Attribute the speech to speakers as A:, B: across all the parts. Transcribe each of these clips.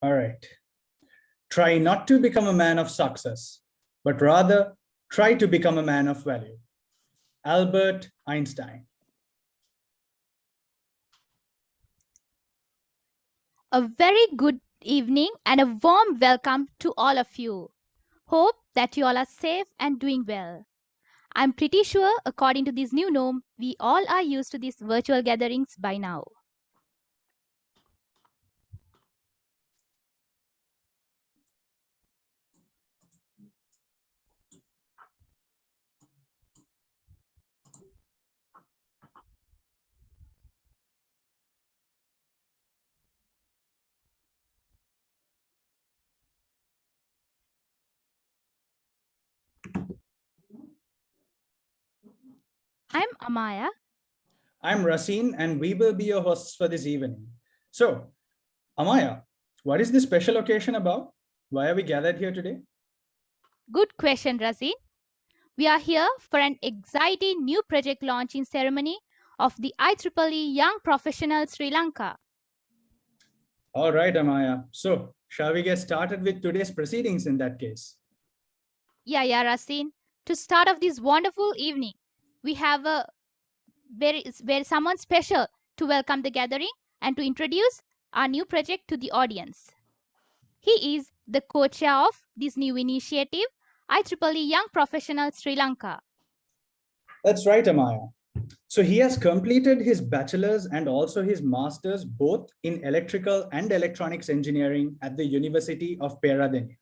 A: All right. Try not to become a man of success, but rather try to become a man of value. Albert Einstein.
B: A very good evening and a warm welcome to all of you. Hope that you all are safe and doing well. I'm pretty sure, according to this new norm, we all are used to these virtual gatherings by now. I'm Amaya.
A: I'm Racine, and we will be your hosts for this evening. So, Amaya, what is this special occasion about? Why are we gathered here today?
B: Good question, Razin. We are here for an exciting new project launching ceremony of the IEEE Young Professional Sri Lanka.
A: All right, Amaya. So, shall we get started with today's proceedings in that case?
B: Yeah, Razin. To start off this wonderful evening, we have a very someone special to welcome the gathering and to introduce our new project to the audience. He is the co-chair of this new initiative, IEEE Young Professional Sri Lanka.
A: That's right, Amaya. So he has completed his bachelor's and also his master's both in electrical and electronics engineering at the University of Peradeniya.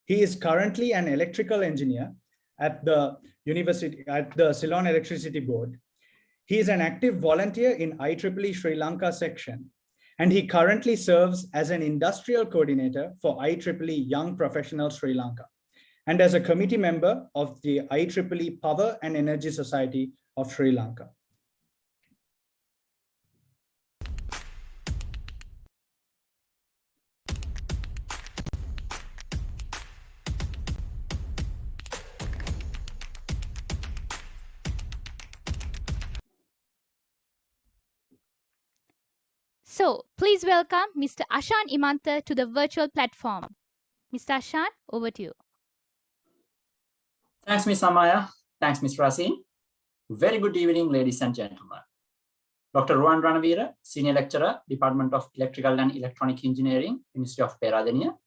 A: He is currently an electrical engineer at the Ceylon Electricity Board. He is an active volunteer in IEEE Sri Lanka section, and he currently serves as an industrial coordinator for IEEE Young Professional Sri Lanka and as a committee member of the IEEE Power and Energy Society of Sri Lanka.
B: So, please welcome Mr. Ashan Imanta to the virtual platform. Mr. Ashan, over to you.
C: Thanks, Ms. Amaya. Thanks, Ms. Racine. Very good evening, ladies and gentlemen. Dr. Ruan Ranavira, Senior Lecturer, Department of Electrical and Electronic Engineering, Ministry of Peradeniya.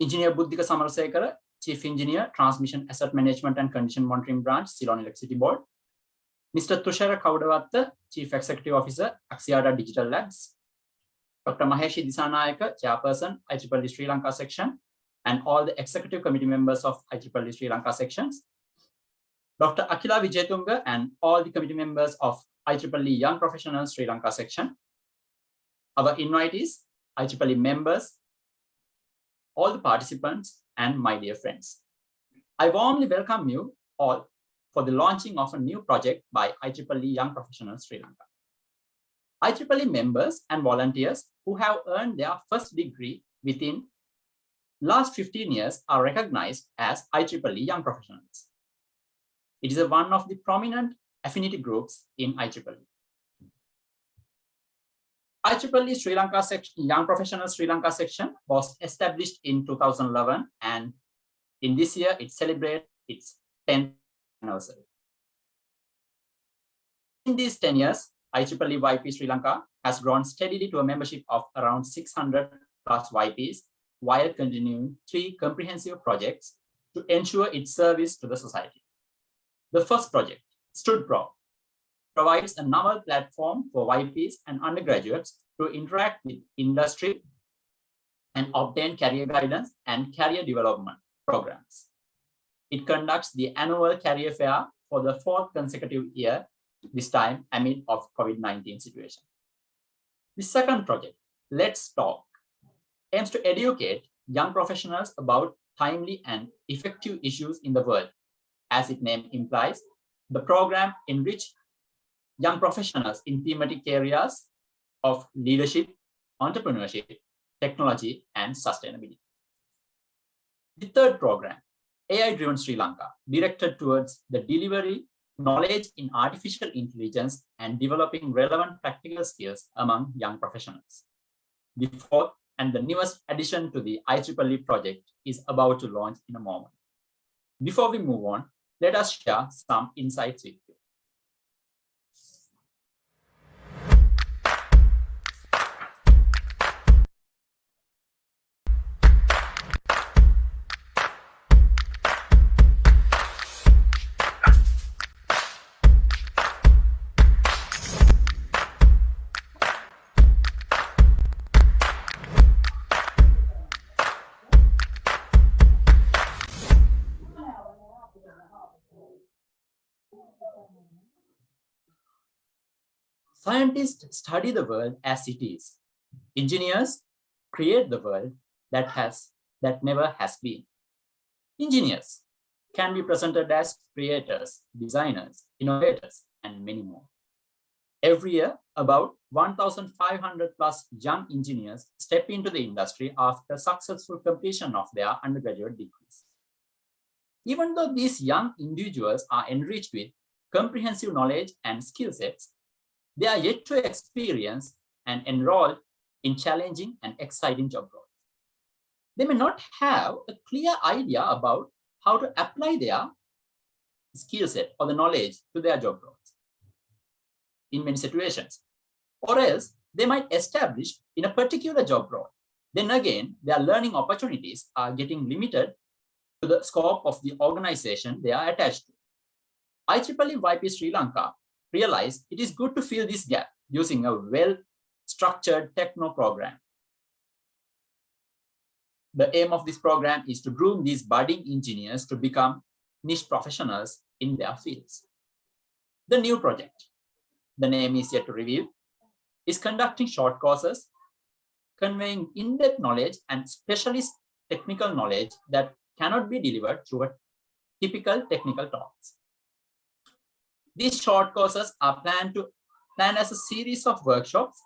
C: Engineer Buddhika Samarasekara, Chief Engineer, Transmission Asset Management and Condition Monitoring Branch, Ceylon Electricity Board. Mr. Tushara Kaudavatta, Chief Executive Officer, Axiata Digital Labs. Dr. Maheshi Disanayaka, Chairperson, IEEE Sri Lanka Section, and all the executive committee members of IEEE Sri Lanka sections. Dr. Akila Vijayatunga and all the committee members of IEEE Young Professionals Sri Lanka section. Our invitees, IEEE members, all the participants, and my dear friends. I warmly welcome you all for the launching of a new project by IEEE Young Professionals Sri Lanka. IEEE members and volunteers who have earned their first degree within last 15 years are recognized as IEEE Young Professionals. It is one of the prominent affinity groups in IEEE. IEEE Sri Lanka section, Young Professionals Sri Lanka section was established in 2011, and in this year it celebrates its 10th anniversary. In these 10 years, IEEE YP Sri Lanka has grown steadily to a membership of around 600 plus YPs while continuing 3 comprehensive projects to ensure its service to the society. The first project, Y2NPRO, provides a novel platform for YPs and undergraduates to interact with industry and obtain career guidance and career development programs. It conducts the annual career fair for the 4th consecutive year, this time amid of COVID-19 situation. The second project, Let's Talk, aims to educate young professionals about timely and effective issues in the world. As its name implies, the program enriches young professionals in thematic areas of leadership, entrepreneurship, technology, and sustainability. The third program, AI-driven Sri Lanka, directed towards the delivery knowledge in artificial intelligence and developing relevant practical skills among young professionals. The fourth, and the newest addition to the IEEE project is about to launch in a moment. Before we move on, let us share some insights with you. Scientists study the world as it is. Engineers create the world that never has been. Engineers can be presented as creators, designers, innovators, and many more. Every year, about 1,500 plus young engineers step into the industry after successful completion of their undergraduate degrees. Even though these young individuals are enriched with comprehensive knowledge and skill sets, they are yet to experience and enroll in challenging and exciting job roles. They may not have a clear idea about how to apply their skill set or the knowledge to their job roles in many situations, or else they might establish in a particular job role. Then again, their learning opportunities are getting limited to the scope of the organization they are attached to. IEEE YP Sri Lanka realized it is good to fill this gap using a well-structured techno program. The aim of this program is to groom these budding engineers to become niche professionals in their fields. The new project, the name is yet to reveal, is conducting short courses, conveying in-depth knowledge and specialist technical knowledge that cannot be delivered through a typical technical talks. These short courses are planned as a series of workshops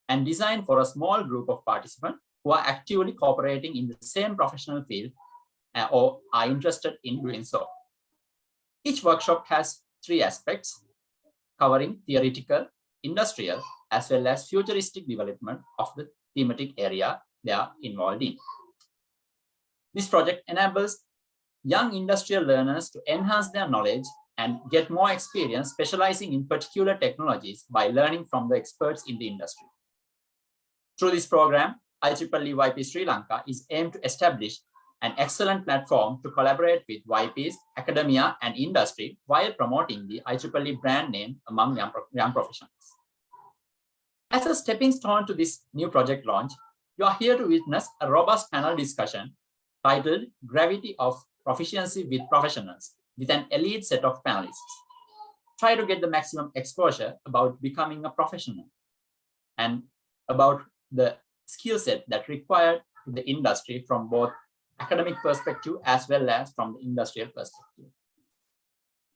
C: and designed for a small group of participants who are actively cooperating in the same professional field or are interested in doing so. Each workshop has 3 aspects covering theoretical, industrial, as well as futuristic development of the thematic area they are involved in. This project enables young industrial learners to enhance their knowledge and get more experience specializing in particular technologies by learning from the experts in the industry. Through this program, IEEE YP Sri Lanka is aimed to establish an excellent platform to collaborate with YPs, academia, and industry while promoting the IEEE brand name among young professionals. As a stepping stone to this new project launch, you are here to witness a robust panel discussion titled Gravity of Proficiency with Professionals, with an elite set of panelists. Try to get the maximum exposure about becoming a professional and about the skill set that required to the industry from both academic perspective as well as from the industrial perspective.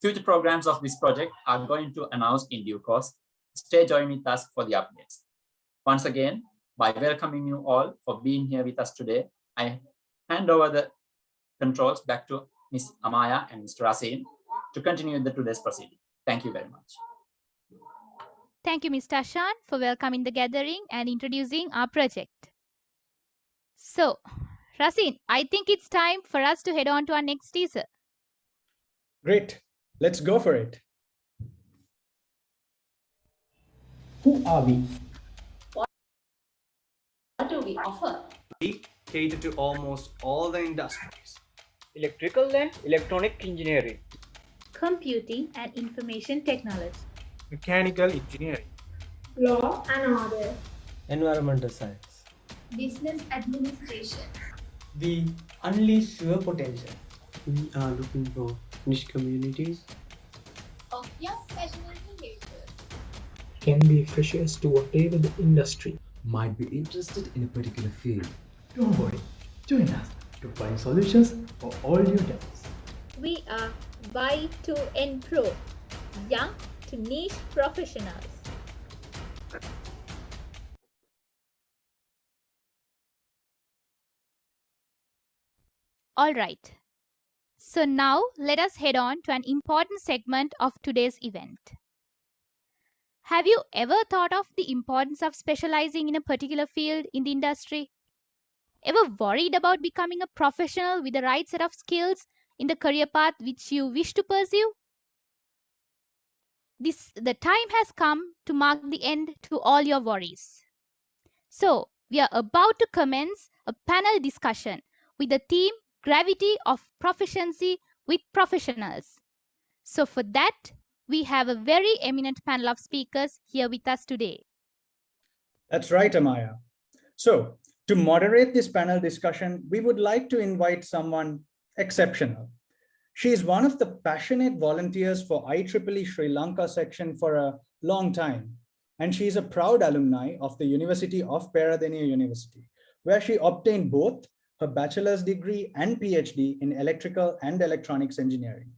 C: Future programs of this project are going to announce in due course. Stay joined with us for the updates. Once again, by welcoming you all for being here with us today, I hand over the controls back to Ms. Amaya and Mr. Rasin to continue today's proceeding. Thank you very much.
B: Thank you, Mr. Ashan, for welcoming the gathering and introducing our project. So, Rasin, I think it's time for us to head on to our next teaser.
A: Great. Let's go for it. Who are we?
D: What do we offer?
E: We cater to almost all the industries.
F: Electrical and electronic engineering,
D: Computing and information technology,
F: mechanical engineering,
G: law and order,
H: environmental science,
G: business administration.
I: We unleash your potential.
H: We are looking for niche communities
G: Of young passionate creators.
J: Can be freshers to whatever the industry.
K: Might be interested in a particular field.
I: Don't worry, join us to find solutions for all your doubts.
D: We are Y2NPRO, young to niche professionals.
B: All right. So now let us head on to an important segment of today's event. Have you ever thought of the importance of specializing in a particular field in the industry? Ever worried about becoming a professional with the right set of skills in the career path which you wish to pursue? The time has come to mark the end to all your worries. So, we are about to commence a panel discussion with the theme Gravity of Proficiency with Professionals. So, for that, we have a very eminent panel of speakers here with us today.
A: That's right, Amaya. So, to moderate this panel discussion, we would like to invite someone exceptional. She is one of the passionate volunteers for IEEE Sri Lanka section for a long time. And she is a proud alumni of the University of Peradeniya University, where she obtained both her bachelor's degree and PhD in electrical and electronics engineering.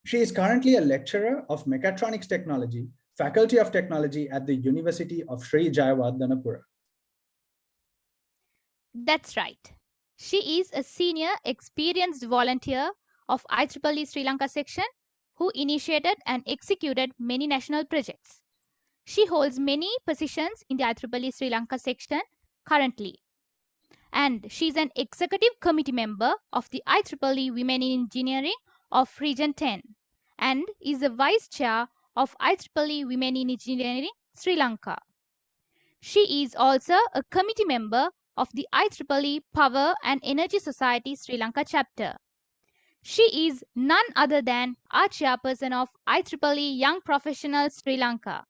A: She is currently a lecturer of mechatronics technology, Faculty of Technology at the University of Sri Jayawardhanapura.
B: That's right. She is a senior experienced volunteer of IEEE Sri Lanka section who initiated and executed many national projects. She holds many positions in the IEEE Sri Lanka section currently. And she is an executive committee member of the IEEE Women in Engineering of Region 10 and is the vice chair of IEEE Women in Engineering Sri Lanka. She is also a committee member of the IEEE Power and Energy Society Sri Lanka chapter. She is none other than our chairperson of IEEE Young Professionals Sri Lanka.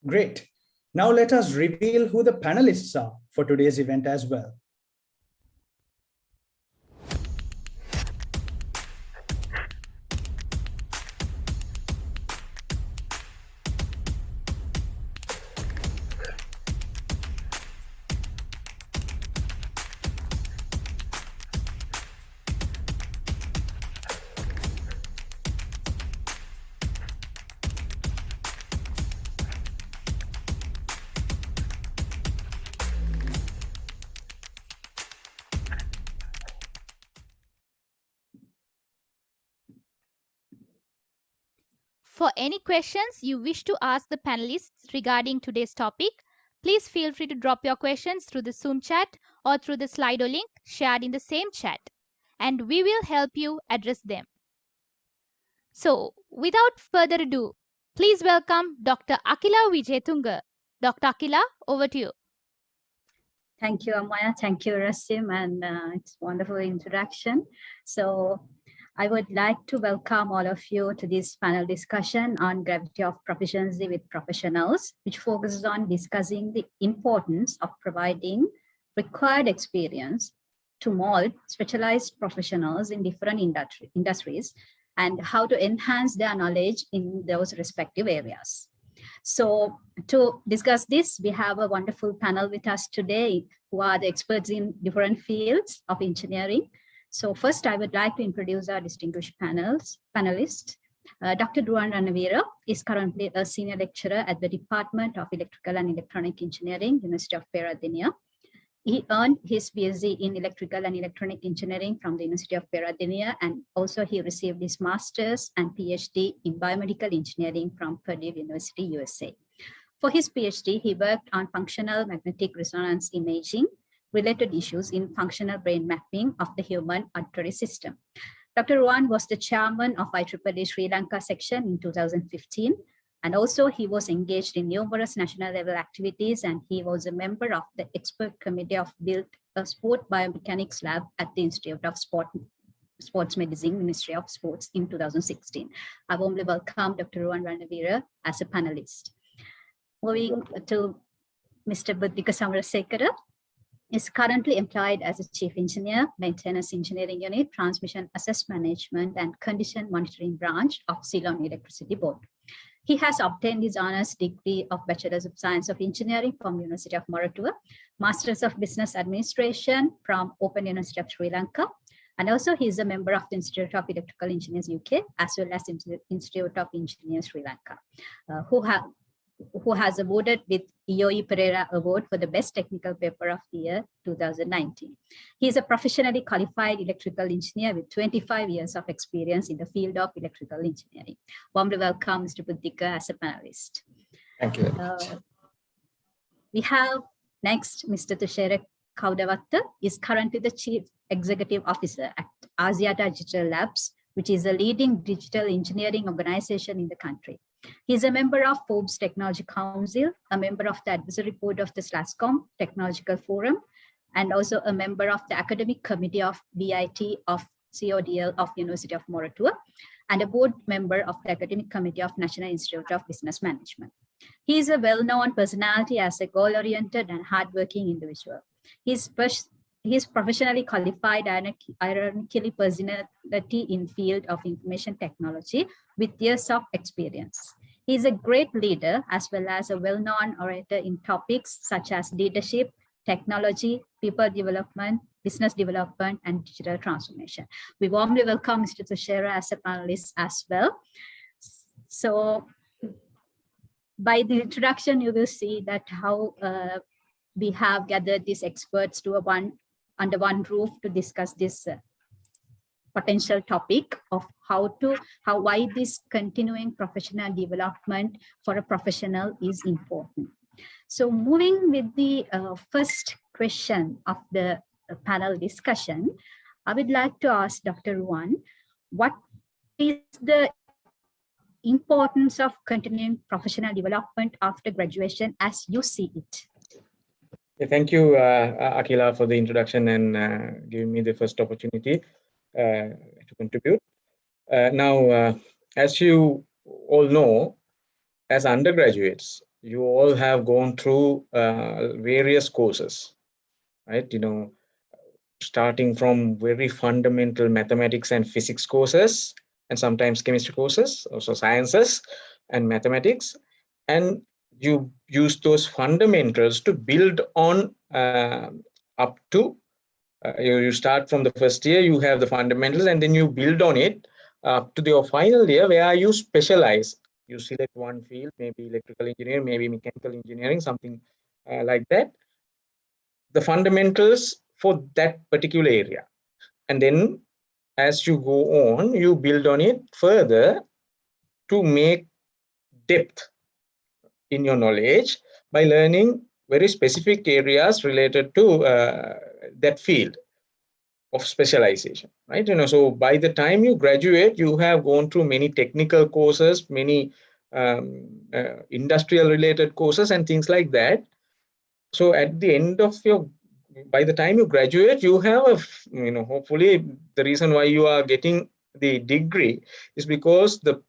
A: Great. Now let us reveal who the panelists are for today's event as well.
B: For any questions you wish to ask the panelists regarding today's topic, please feel free to drop your questions through the Zoom chat or through the Slido link shared in the same chat, and we will help you address them. So, without further ado, please welcome Dr. Akila Wijetunga. Dr. Akila, over to you.
L: Thank you, Amaya. Thank you, Rasim, and it's a wonderful introduction. So I would like to welcome all of you to this panel discussion on gravity of proficiency with professionals, which focuses on discussing the importance of providing required experience to mold specialized professionals in different industries and how to enhance their knowledge in those respective areas. So to discuss this, we have a wonderful panel with us today who are the experts in different fields of engineering. So first, I would like to introduce our distinguished panelists. Dr. Ruwan Ranavira is currently a senior lecturer at the Department of Electrical and Electronic Engineering, University of Peradeniya. He earned his PhD in Electrical and Electronic Engineering from the University of Peradeniya, and also he received his master's and PhD in Biomedical Engineering from Purdue University, USA. For his PhD, he worked on functional magnetic resonance imaging related issues in functional brain mapping of the human auditory system. Dr. Ruwan was the chairman of IEEE Sri Lanka section in 2015. And also he was engaged in numerous national level activities, and he was a member of the expert committee of built a sport biomechanics lab at the Institute of Sports Medicine, Ministry of Sports in 2016. I warmly welcome Dr. Ruwan Ranavira as a panelist. Moving to Mr. Buddhika Samarasekara, is currently employed as a chief engineer, maintenance engineering unit, transmission assess management and condition monitoring branch of Ceylon Electricity Board. He has obtained his honors degree of Bachelor's of Science of Engineering from University of Moratuwa, Masters of Business Administration from Open University of Sri Lanka, And also he is a member of the Institute of Electrical Engineers UK, as well as Institute of Engineers Sri Lanka, who has awarded with Y2NPRO Award for the Best Technical Paper of the Year 2019. He is a professionally qualified electrical engineer with 25 years of experience in the field of electrical engineering. Warmly welcome, Mr. Buddhika, as a panelist.
M: Thank you.
L: We have next Mr. Tushara Kaudavatta, is currently the Chief Executive Officer at Asiata Digital Labs, which is a leading digital engineering organization in the country. He is a member of Forbes Technology Council, a member of the advisory board of the SLASCOM Technological Forum, and also a member of the academic committee of BIT of CODL of University of Moratuwa, and a board member of the academic committee of National Institute of Business Management. He is a well-known personality as a goal-oriented and hardworking individual. He is professionally qualified and ironically personality in field of information technology with years of experience. He is a great leader as well as a well-known orator in topics such as leadership, technology, people development, business development, and digital transformation. We warmly welcome Mr. Tushara as a panelist as well. So by the introduction, you will see that how we have gathered these experts to under one roof to discuss this potential topic of why this continuing professional development for a professional is important. So moving with the first question of the panel discussion, I would like to ask Dr. Ruan, what is the importance of continuing professional development after graduation as you see it?
F: Thank you, Akila, for the introduction and giving me the first opportunity to contribute. Now, as you all know, as undergraduates, you all have gone through various courses, right? You know, starting from very fundamental mathematics and physics courses, and sometimes chemistry courses, also sciences and mathematics, and you use those fundamentals to build on up to you start from the first year, you have the fundamentals, and then you build on it up to your final year where you specialize. You select one field, maybe electrical engineering, maybe mechanical engineering, something like that. The fundamentals for that particular area. And then as you go on, you build on it further to make depth in your knowledge by learning very specific areas related to that field of specialization, right? You know, so by the time you graduate, you have gone through many technical courses, many industrial related courses and things like that. So at the end of by the time you graduate, you have hopefully the reason why you are getting the degree is because the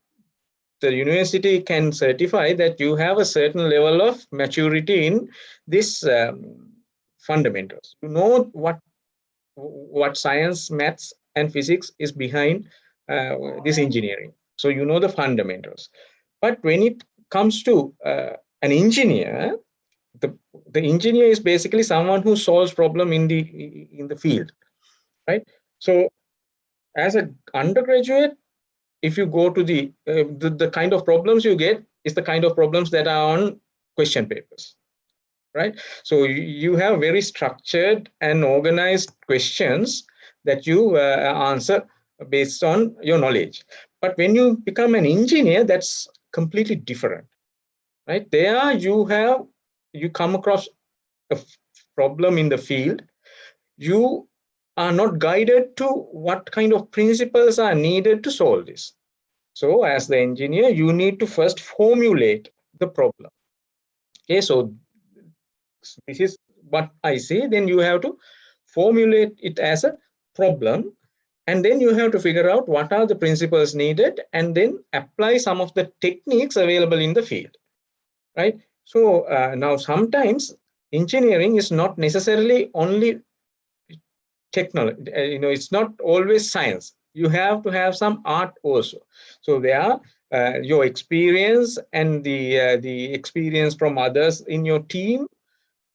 F: university can certify that you have a certain level of maturity in this fundamentals. You know what science, maths, and physics is behind this engineering. So you know the fundamentals. But when it comes to an engineer, the engineer is basically someone who solves problem in the field, right? So as an undergraduate, if you go to the kind of problems you get is the kind of problems that are on question papers, right? So you have very structured and organized questions that you answer based on your knowledge. But when you become an engineer, that's completely different, right? There you come across a problem in the field. You are not guided to what kind of principles are needed to solve this. So as the engineer, you need to first formulate the problem. Okay, so this is what I say. Then you have to formulate it as a problem, and then you have to figure out what are the principles needed and then apply some of the techniques available in the field, right? So now sometimes engineering is not necessarily only technology, it's not always science. You have to have some art also. So there your experience and the experience from others in your team,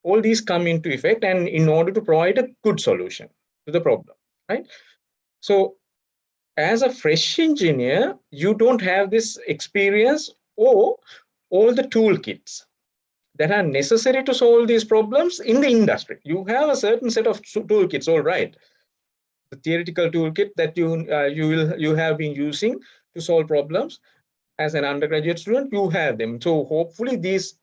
F: all these come into effect, and in order to provide a good solution to the problem, right? So as a fresh engineer, you don't have this experience or all the toolkits that are necessary to solve these problems in the industry. You have a certain set of toolkits, all right. The theoretical toolkit that you have been using to solve problems as an undergraduate student, you have them. So hopefully these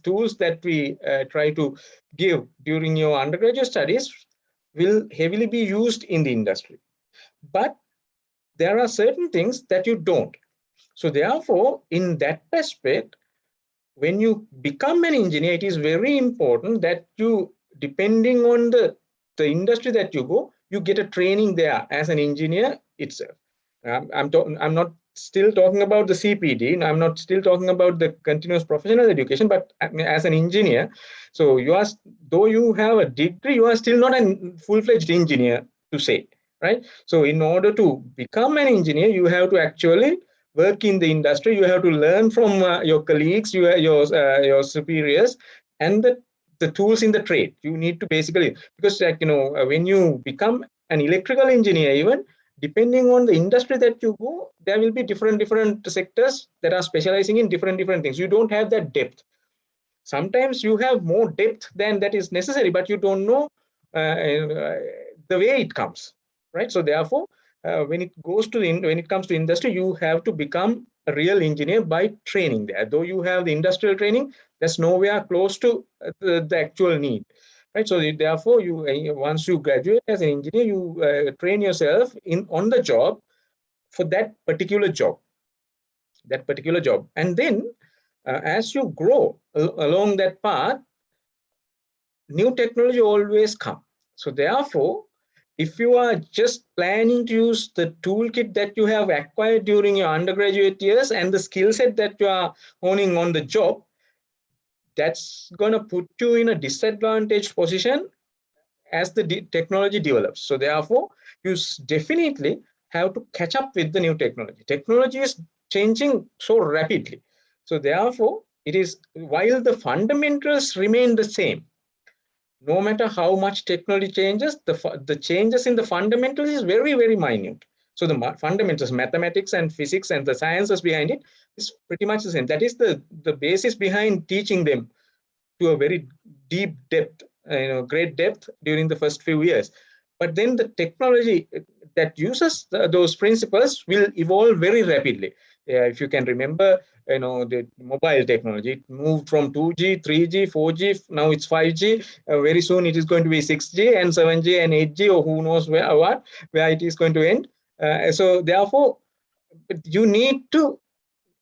F: tools that we try to give during your undergraduate studies will heavily be used in the industry. But there are certain things that you don't. So therefore, in that aspect, when you become an engineer, it is very important that you, depending on the industry that you go, you get a training there as an engineer itself. I'm not still talking about the CPD. I'm not still talking about the continuous professional education, but as an engineer, so you are, though you have a degree, you are still not a full-fledged engineer to say, right? So in order to become an engineer, you have to actually work in the industry. You have to learn from your colleagues, your superiors, and the tools in the trade. You need to basically, because when you become an electrical engineer, even depending on the industry that you go, there will be different sectors that are specializing in different things. You don't have that depth. Sometimes you have more depth than that is necessary, but you don't know the way it comes, right? So therefore, when it comes to industry, you have to become a real engineer by training there. Though you have the industrial training, that's nowhere close to the actual need, right? So therefore, once you graduate as an engineer, you train yourself on the job for that particular job, and then as you grow along that path, new technology always come. So therefore, if you are just planning to use the toolkit that you have acquired during your undergraduate years and the skill set that you are honing on the job, that's going to put you in a disadvantaged position as the technology develops. So therefore, you definitely have to catch up with the new technology. Technology is changing so rapidly. So therefore, it is, while the fundamentals remain the same, no matter how much technology changes, the changes in the fundamentals is very, very minute. So the fundamentals, mathematics and physics and the sciences behind it is pretty much the same. That is the basis behind teaching them to a very deep depth, great depth during the first few years. But then the technology that uses those principles will evolve very rapidly. If you can remember, the mobile technology, it moved from 2G, 3G, 4G, now it's 5G. Very soon it is going to be 6G and 7G and 8G, or who knows where it is going to end. So therefore, you need to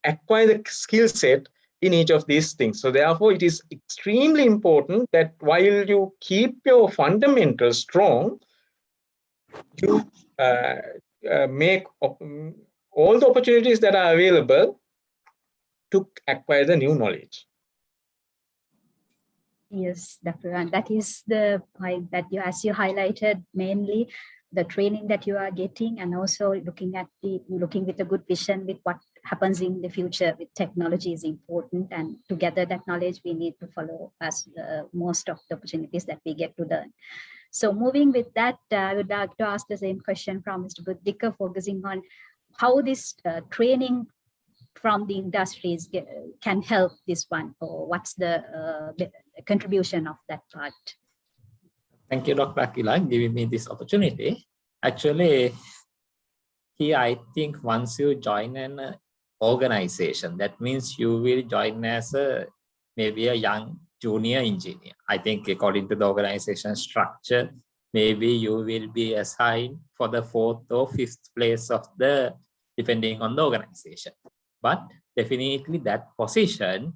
F: acquire the skill set in each of these things. So therefore, it is extremely important that while you keep your fundamentals strong, you make all the opportunities that are available to acquire the new knowledge.
L: Yes, Dr. Ran, that is the point that as you highlighted, mainly the training that you are getting, and also looking with a good vision with what happens in the future with technology is important. And to gather that knowledge, we need to follow as most of the opportunities that we get to learn. So moving with that, I would like to ask the same question from Mr. Buddhika, focusing on how this training from the industries can help this one, or what's the contribution of that part?
M: Thank you, Dr. Akila, giving me this opportunity. Actually, here I think once you join an organization, that means you will join as maybe a young junior engineer. I think according to the organization structure, maybe you will be assigned for the 4th or 5th place of depending on the organization. But definitely that position,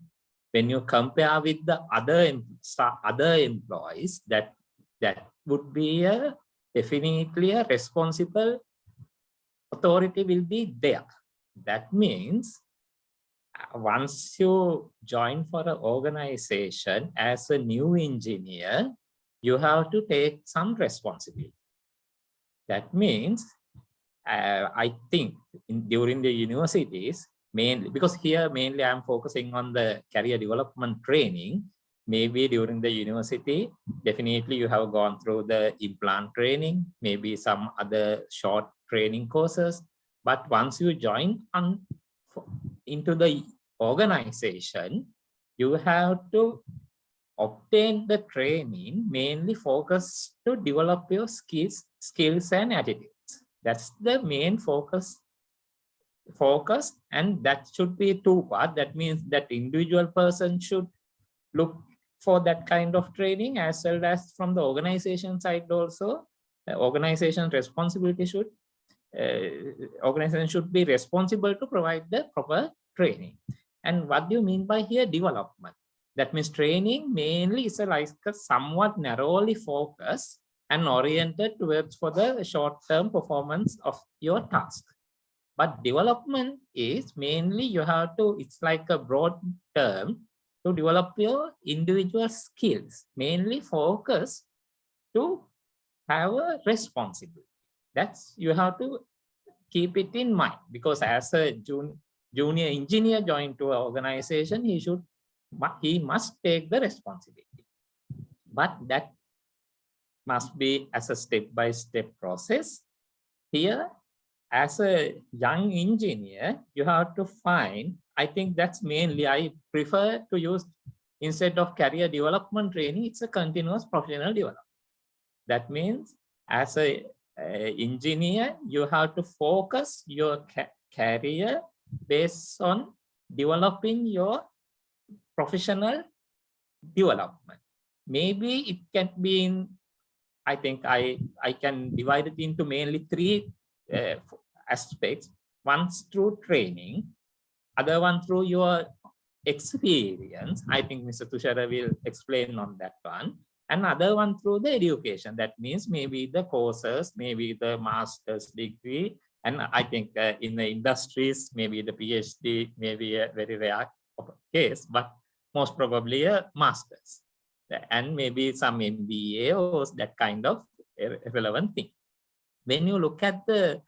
M: when you compare with the other employees, that would be definitely a responsible authority will be there. That means once you join for an organization as a new engineer, you have to take some responsibility. That means I think during the universities, mainly, because here mainly I'm focusing on the career development training, maybe during the university, definitely you have gone through the implant training, maybe some other short training courses. But once you join into the organization, you have to obtain the training mainly focused to develop your skills and attitudes. That's the main focus, and that should be two parts. That means that individual person should look for that kind of training, as well as from the organization side also. The organization responsibility should organization should be responsible to provide the proper training. And what do you mean by here development? That means training mainly is like a somewhat narrowly focused and oriented towards for the short-term performance of your task. But development is mainly you have to, it's like a broad term to develop your individual skills, mainly focus to have a responsibility. That's, you have to keep it in mind, because as a junior engineer joined to an organization, he must take the responsibility. But that must be as a step-by-step process. Here, as a young engineer, you have to find, I think that's mainly, I prefer to use, instead of career development training, it's a continuous professional development. That means as a engineer, you have to focus your career based on developing your professional development. Maybe it can be in, I think I can divide it into mainly three aspects. One through training, other one through your experience. I think Mr. Tushara will explain on that one. Another one through the education. That means maybe the courses, maybe the master's degree, and I think in the industries, maybe the PhD may be a very rare case, but most probably a master's, and maybe some MBA or that kind of relevant thing. When you look at the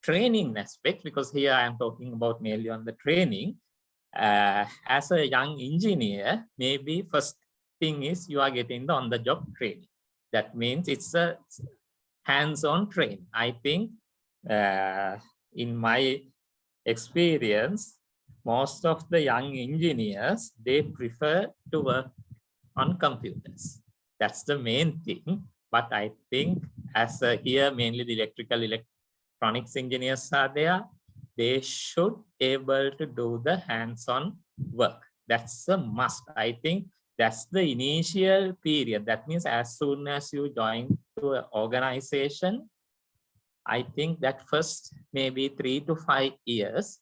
M: training aspect, because here I am talking about mainly on the training, as a young engineer, maybe first thing is you are getting the on-the-job training. That means it's a hands-on training. I think in my experience, most of the young engineers, they prefer to work on computers. That's the main thing. But I think as here mainly the electronics engineers are there, they should able to do the hands-on work. That's a must. I think that's the initial period. That means as soon as you join to an organization, I think that first maybe 3 to 5 years,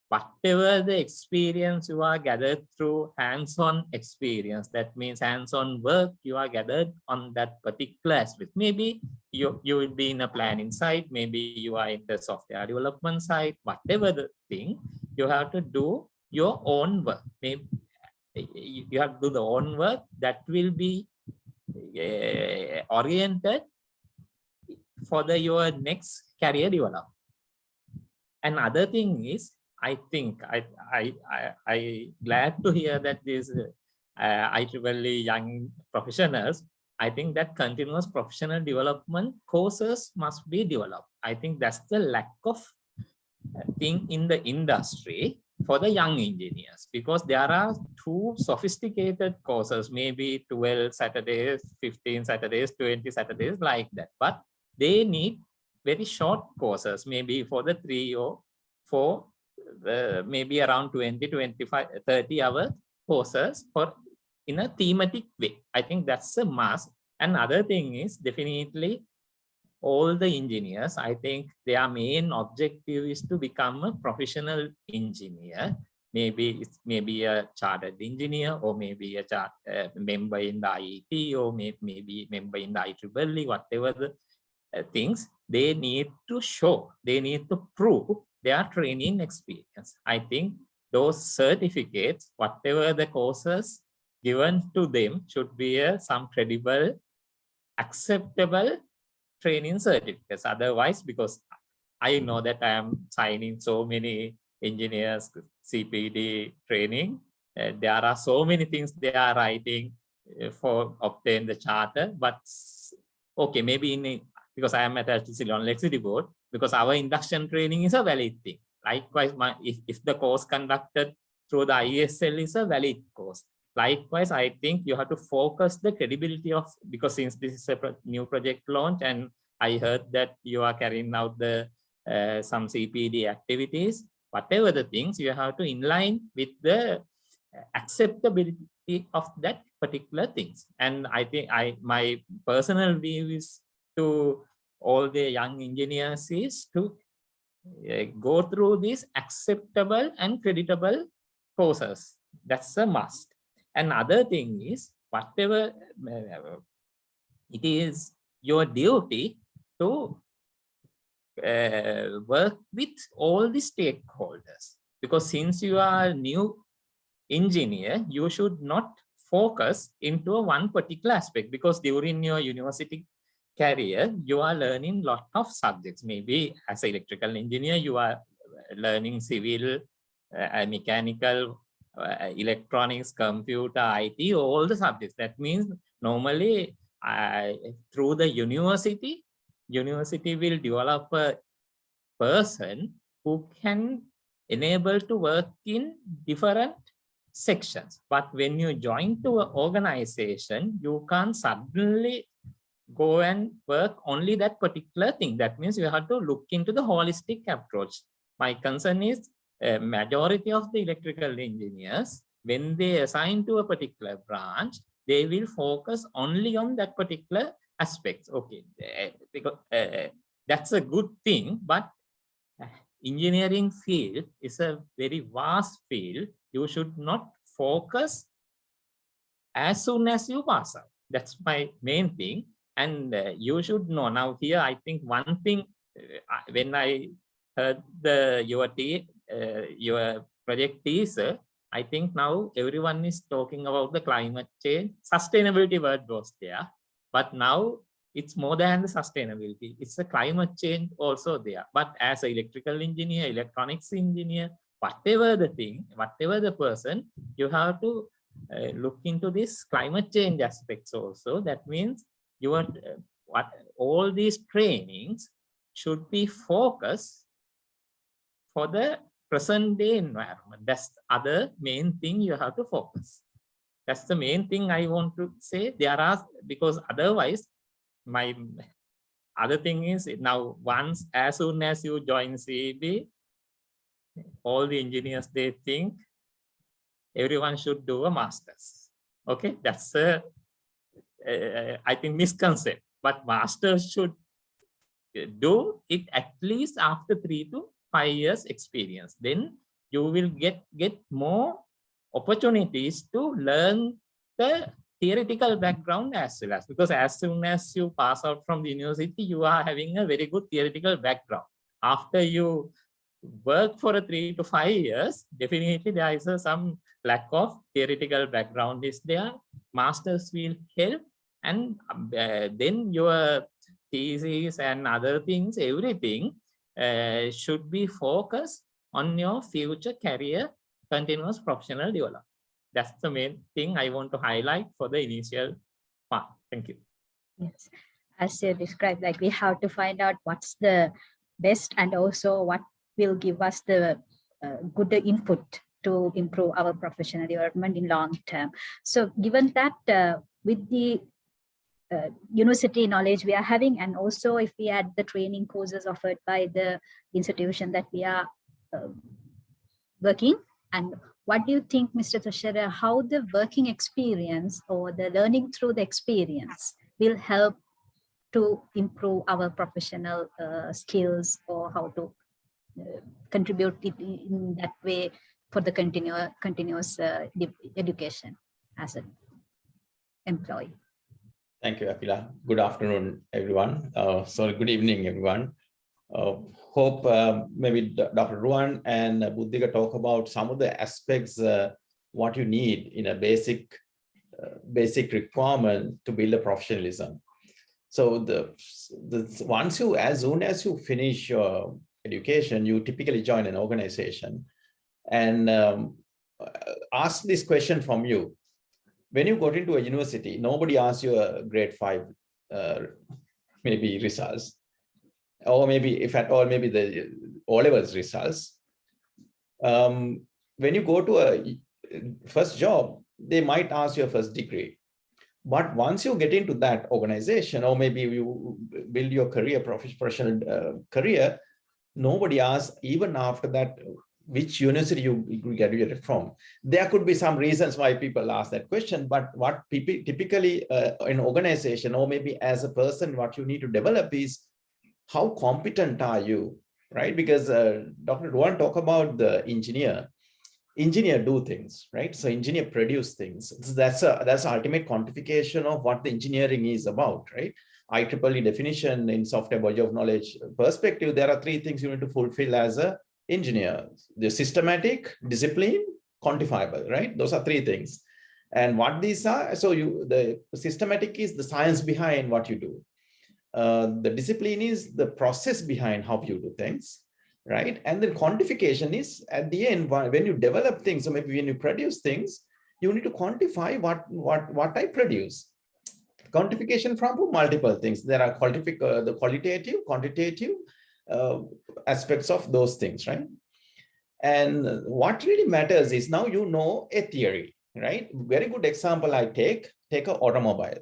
M: whatever the experience you are gathered through hands-on experience, that means hands-on work you are gathered on that particular aspect. Maybe you will be in a planning side, maybe you are in the software development side, whatever the thing, you have to do your own work. Maybe you have to do the own work that will be oriented for your next career development. Another thing is, I think I glad to hear that these IEEE young professionals, I think that continuous professional development courses must be developed. I think that's the lack of thing in the industry for the young engineers, because there are too sophisticated courses, maybe 12 Saturdays, 15 Saturdays, 20 Saturdays, like that. But they need very short courses, maybe for the 3 or 4, maybe around 20, 25, 30-hour courses for in a thematic way. I think that's a must. Another thing is definitely all the engineers, I think their main objective is to become a professional engineer. Maybe it's maybe a chartered engineer, or maybe a member in the IET, or maybe member in the IEEE, whatever the things they need to show, they need to prove their training experience. I think those certificates, whatever the courses given to them, should be some credible, acceptable training certificates. Otherwise, because I know that I am signing so many engineers CPD training, there are so many things they are writing for obtain the charter, but okay, maybe because I am attached to Ceylon Electricity Board, because our induction training is a valid thing. Likewise, if the course conducted through the ISL is a valid course. Likewise, I think you have to focus the credibility of, because since this is a new project launch, and I heard that you are carrying out the some CPD activities, whatever the things, you have to inline with the acceptability of that particular things. And I think my personal view is to all the young engineers is to go through these acceptable and creditable courses. That's a must. Another thing is, whatever it is your duty to work with all the stakeholders, because since you are a new engineer, you should not focus into one particular aspect, because during your university career, you are learning lot of subjects. Maybe as an electrical engineer, you are learning civil, mechanical, electronics, computer, IT, all the subjects. That means normally through the university will develop a person who can enable to work in different sections. But when you join to an organization, you can't suddenly go and work only that particular thing. That means you have to look into the holistic approach. My concern is majority of the electrical engineers, when they assign to a particular branch, they will focus only on that particular aspect. Okay, because that's a good thing, but engineering field is a very vast field. You should not focus as soon as you pass out. That's my main thing. And you should know now here, I think one thing, when I heard your project teaser, I think now everyone is talking about the climate change. Sustainability word was there, but now it's more than the sustainability. It's the climate change also there. But as an electrical engineer, electronics engineer, whatever the thing, whatever the person, you have to look into this climate change aspects also. That means your all these trainings should be focused for the present day environment. That's the other main thing you have to focus. That's the main thing I want to say. There are, because otherwise, my other thing is now as soon as you join CEB, all the engineers, they think everyone should do a master's. Okay, that's a I think misconception. But masters should do it at least after 3 to 5 years experience. Then you will get more opportunities to learn the theoretical background as well as, because as soon as you pass out from the university, you are having a very good theoretical background. After you work for 3 to 5 years, definitely there is some lack of theoretical background is there. Masters will help, and then your thesis and other things, everything should be focused on your future career, continuous professional development. That's the main thing I want to highlight for the initial part. Thank you.
L: Yes, as you described, like we have to find out what's the best and also what will give us the good input to improve our professional development in long term. So given that with the university knowledge we are having, and also if we add the training courses offered by the institution that we are working, and what do you think, Mr. Tushara, how the working experience or the learning through the experience will help to improve our professional skills, or how to contribute it in that way for the continuous education as an employee?
N: Thank you, Akila. Good afternoon, everyone. Sorry, good evening, everyone. Hope maybe Dr. Ruan and Buddhika talk about some of the aspects, what you need in a basic requirement to build a professionalism. So once you, as soon as you finish your education, you typically join an organization and ask this question from you. when you got into a university, nobody asks you a grade 5 maybe results, or maybe if at all, maybe the O-levels results. When you go to a first job, they might ask you a first degree. But once you get into that organization, or maybe you build your career, professional career, nobody asks even after that which university you graduated from. There could be some reasons why people ask that question, but what people typically in organization, or maybe as a person, what you need to develop is how competent are you, right? Because Dr. Ruan talk about the engineer do things, right? So engineer produce things. That's ultimate quantification of what the engineering is about, right? IEEE definition in software body of knowledge perspective, there are 3 things you need to fulfill as a engineer: the systematic, discipline, quantifiable, right? Those are 3 things. And what these are, so the systematic is the science behind what you do. The discipline is the process behind how you do things, right? And then quantification is at the end, when you develop things, or maybe when you produce things, you need to quantify what I produce. Quantification from multiple things. There are the qualitative, quantitative aspects of those things, right? And what really matters is now you know a theory, right? Very good example I take an automobile.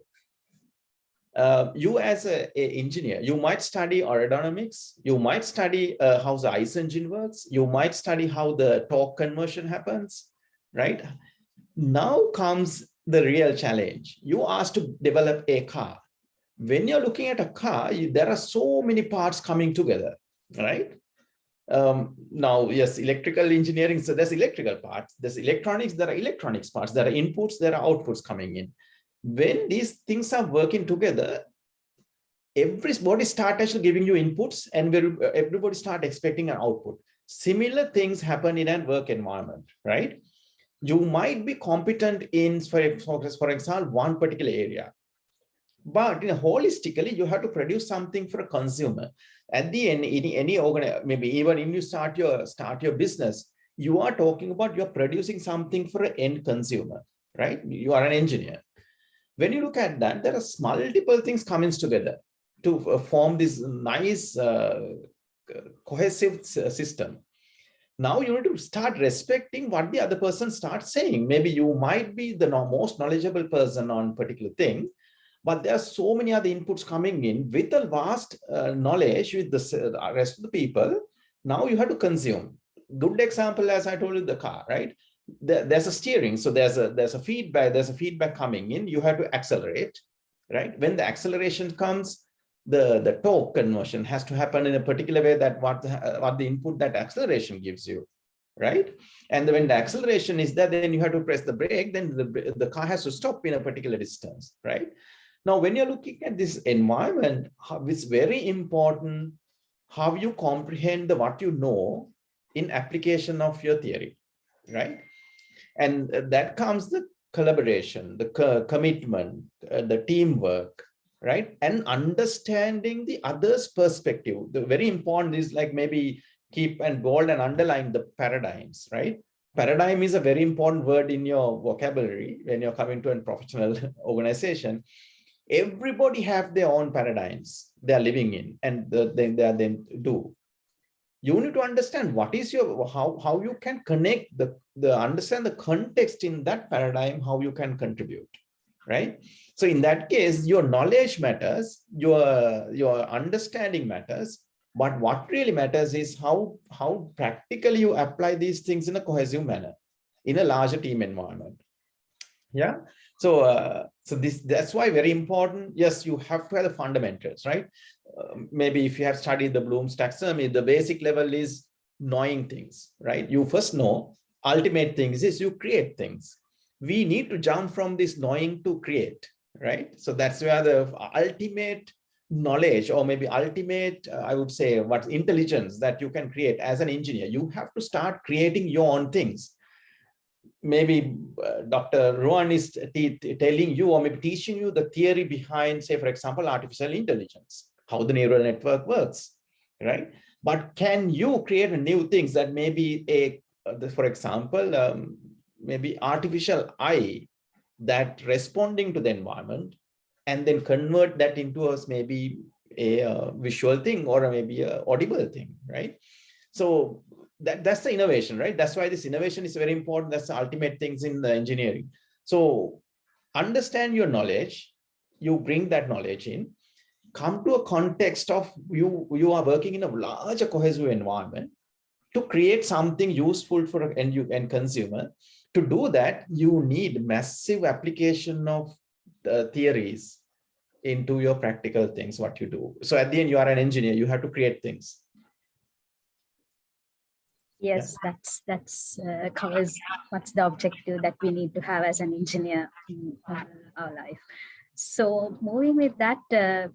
N: You as an engineer, you might study aerodynamics, you might study how the ICE engine works, you might study how the torque conversion happens, right? Now comes the real challenge. You asked to develop a car. When you're looking at a car, there are so many parts coming together, right? Now, yes, electrical engineering, so there's electrical parts, there's electronics, there are electronics parts, there are inputs, there are outputs coming in. When these things are working together, everybody start actually giving you inputs, and everybody start expecting an output. Similar things happen in a work environment, right? You might be competent in, for example, one particular area, but holistically, you have to produce something for a consumer. At the end, any maybe even when you start your business, you are talking about you're producing something for an end consumer, right? You are an engineer. When you look at that, there are multiple things coming together to form this nice cohesive system. Now you need to start respecting what the other person starts saying. Maybe you might be the most knowledgeable person on a particular thing, but there are so many other inputs coming in with a vast knowledge with the rest of the people. Now you have to consume. Good example, as I told you, the car, right? There's a steering, so there's a feedback coming in. You have to accelerate, right? When the acceleration comes, the torque conversion has to happen in a particular way, that what the input that acceleration gives you, right? And when the acceleration is there, then you have to press the brake, then the car has to stop in a particular distance, right? Now, when you're looking at this environment, it's very important how you comprehend what you know in application of your theory, right? And that comes the collaboration, the commitment, the teamwork, right? And understanding the other's perspective. The very important is like maybe keep and bold and underline the paradigms, right? Paradigm is a very important word in your vocabulary when you're coming to a professional organization. Everybody have their own paradigms they are living in, and they do. You need to understand what is your how you can connect understand the context in that paradigm, how you can contribute, right? So in that case, your knowledge matters, your understanding matters, but what really matters is how practically you apply these things in a cohesive manner in a larger team environment. Yeah. So that's why very important. Yes, you have to have the fundamentals, right? Maybe if you have studied the Bloom's taxonomy, the basic level is knowing things, right? You first know. Ultimate things is you create things. We need to jump from this knowing to create, right? So that's where the ultimate knowledge, or maybe ultimate, I would say, what intelligence that you can create as an engineer. You have to start creating your own things. Maybe Dr. Ruan is telling you, or maybe teaching you the theory behind, say, for example, artificial intelligence, how the neural network works, right? But can you create new things that maybe for example, maybe artificial eye that responding to the environment and then convert that into a maybe a visual thing or maybe a audible thing, right? So that's the innovation, right? That's why this innovation is very important. That's the ultimate things in the engineering. So understand your knowledge, you bring that knowledge in, come to a context of you are working in a larger cohesive environment to create something useful for an end consumer. To do that, you need massive application of the theories into your practical things, what you do. So at the end, you are an engineer, you have to create things.
L: Yes, that's covers what's the objective that we need to have as an engineer in our life. So moving with that,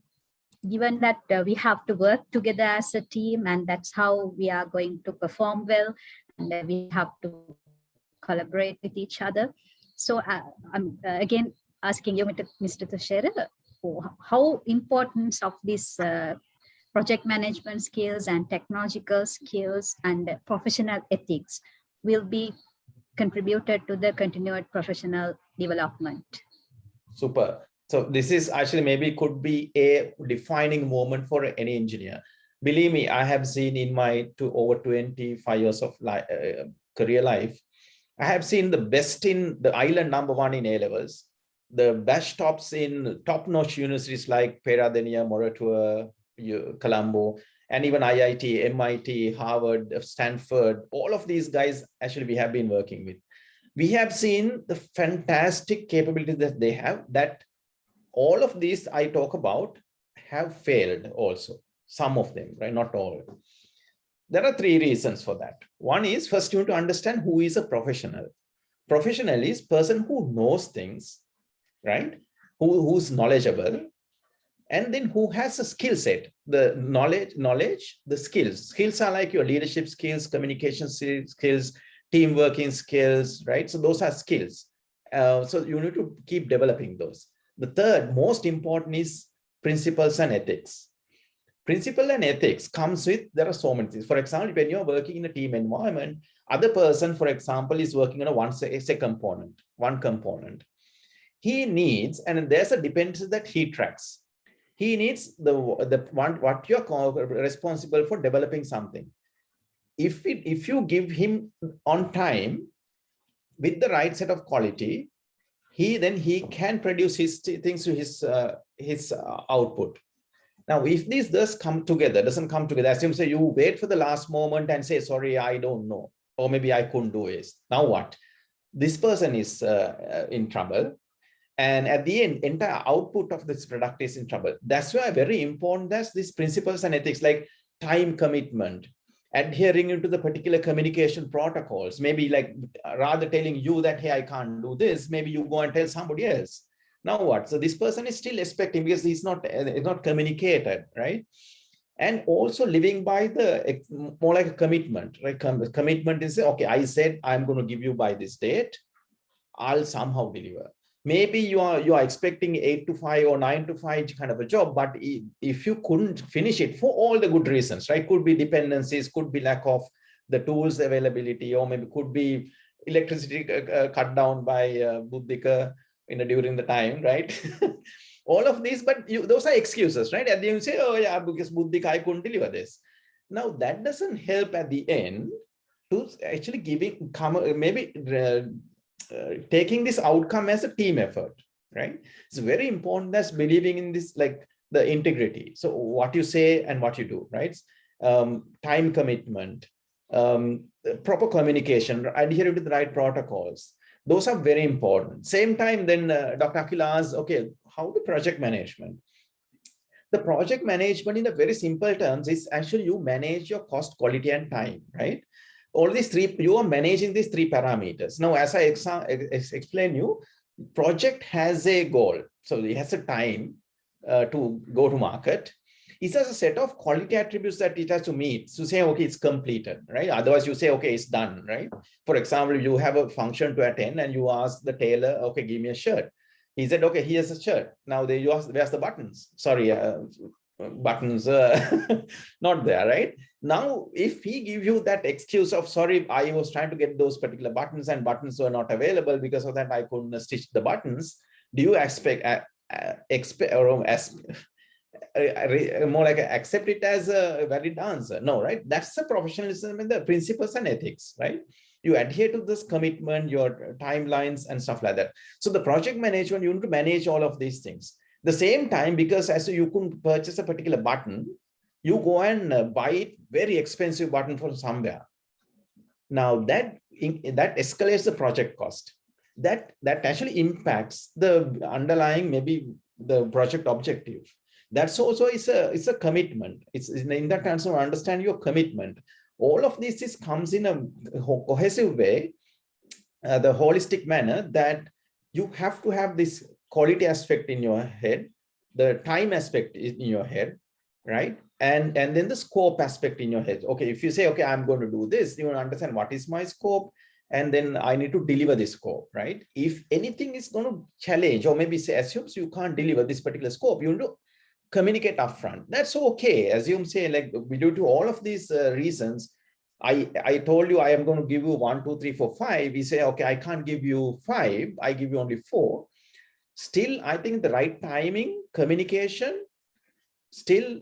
L: given that we have to work together as a team, and that's how we are going to perform well, and we have to collaborate with each other. So I'm again asking you, Mr. Tushera, how importance of this project management skills and technological skills and professional ethics will be contributed to the continued professional development.
N: Super. So this is actually maybe could be a defining moment for any engineer. Believe me, I have seen in my over 25 years of career life, I have seen the best in the island #1 in A-levels, the best tops in top-notch universities like Peradeniya, Moratuwa, Colombo, and even IIT, MIT, Harvard, Stanford. All of these guys actually we have been working with. We have seen the fantastic capabilities that they have, that all of these I talk about have failed also. Some of them, right? Not all. There are 3 reasons for that. One is, first you need to understand who is a professional. Professional is person who knows things, right? Who's knowledgeable, and then who has a skill set. The knowledge, the skills. Skills are like your leadership skills, communication skills, team working skills, right? So those are skills. So you need to keep developing those. The third most important is principles and ethics. Principle and ethics comes with, there are so many things. For example, when you're working in a team environment, other person, for example, is working on one component. He needs, and there's a dependency that he tracks. He needs the one what you're responsible for developing something. If you give him on time with the right set of quality, then he can produce his things to his output. Now, if these doesn't come together, as you say, you wait for the last moment and say, sorry, I don't know, or maybe I couldn't do it. Now what? This person is in trouble. And at the end, entire output of this product is in trouble. That's why very important that's these principles and ethics, like time commitment, adhering to the particular communication protocols. Maybe like rather telling you that, hey, I can't do this, maybe you go and tell somebody else. Now what? So this person is still expecting because he's not communicated, right? And also living by the more like a commitment, right? Commitment is, okay, I said I'm going to give you by this date, I'll somehow deliver. Maybe you are expecting 8 to 5 or 9 to 5 kind of a job, but if you couldn't finish it for all the good reasons, right? Could be dependencies, could be lack of the tools availability, or maybe could be electricity cut down by Buddhika during the time, right? All of these, but those are excuses, right? At the end you say, oh yeah, because Buddhika, I couldn't deliver this. Now that doesn't help at the end to actually taking this outcome as a team effort, right? It's very important that's believing in this, like the integrity. So what you say and what you do, right? Time commitment, proper communication, adhering to the right protocols. Those are very important. Same time, then Dr. Akhil asked, okay, how the project management? The project management in a very simple terms is actually you manage your cost, quality, and time, right? All these 3, you are managing these 3 parameters. Now, as I explain you, project has a goal. So it has a time to go to market. It has a set of quality attributes that it has to meet to say, okay, it's completed, right? Otherwise you say, okay, it's done, right? For example, you have a function to attend and you ask the tailor, okay, give me a shirt. He said, okay, here's a shirt. Now you ask, where's the buttons? Sorry, buttons not there, right? Now, if he give you that excuse of, sorry, I was trying to get those particular buttons and buttons were not available, because of that I couldn't stitch the buttons, do you expect more like accept it as a valid answer? No, right? That's the professionalism and the principles and ethics, right? You adhere to this commitment, your timelines and stuff like that. So the project management, you need to manage all of these things. The same time, because as you couldn't purchase a particular button, you go and buy it very expensive button from somewhere. Now that escalates the project cost. That actually impacts the underlying, maybe the project objective. That's also is a commitment. It's in that terms of understand your commitment. All of this comes in a cohesive way, the holistic manner, that you have to have this quality aspect in your head, the time aspect in your head, right? And then the scope aspect in your head. Okay, if you say, okay, I'm going to do this, you want to understand what is my scope, and then I need to deliver this scope, right? If anything is going to challenge or maybe say assumes you can't deliver this particular scope, you need to communicate upfront. That's okay. Assume, say, like, due to all of these reasons, I told you I am going to give you 1, 2, 3, 4, 5. We say, okay, I can't give you 5. I give you only 4. Still, I think the right timing, communication, still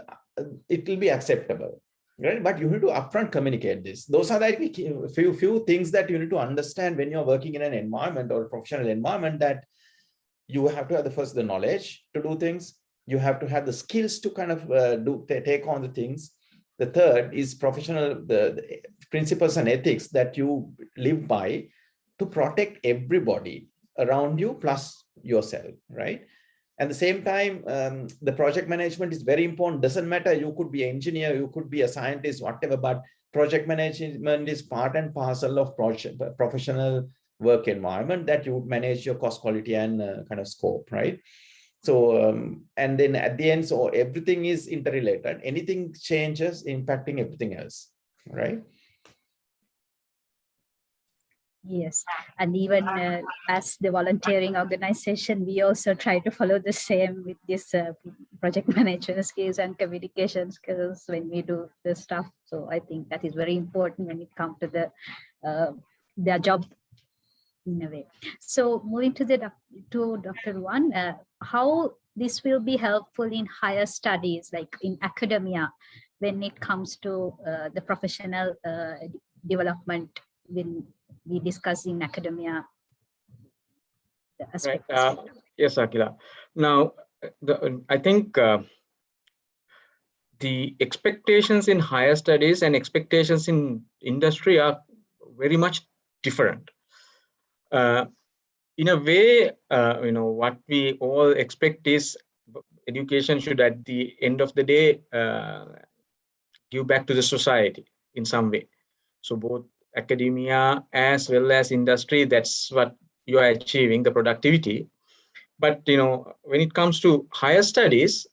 N: it will be acceptable, right? But you need to upfront communicate this. Those are like few things that you need to understand when you're working in an environment or a professional environment, that you have to have the knowledge to do things. You have to have the skills to kind of take on the things. The third is professional, the principles and ethics that you live by to protect everybody around you plus yourself, right? At the same time, the project management is very important. Doesn't matter, you could be an engineer, you could be a scientist, whatever, but project management is part and parcel of professional work environment, that you manage your cost, quality, and kind of scope, right? So, and then at the end, so everything is interrelated. Anything changes impacting everything else, right?
L: Yes, and even as the volunteering organization, we also try to follow the same with this project management skills and communication skills when we do this stuff. So I think that is very important when it comes to their job in a way. So moving to Dr. Wan, how this will be helpful in higher studies, like in academia, when it comes to the professional development, when we discuss in academia.
F: Right. Yes, Akila. Now, I think the expectations in higher studies and expectations in industry are very much different. In a way, what we all expect is education should, at the end of the day, give back to the society in some way. So both academia as well as industry, that's what you are achieving, the productivity. But when it comes to higher studies,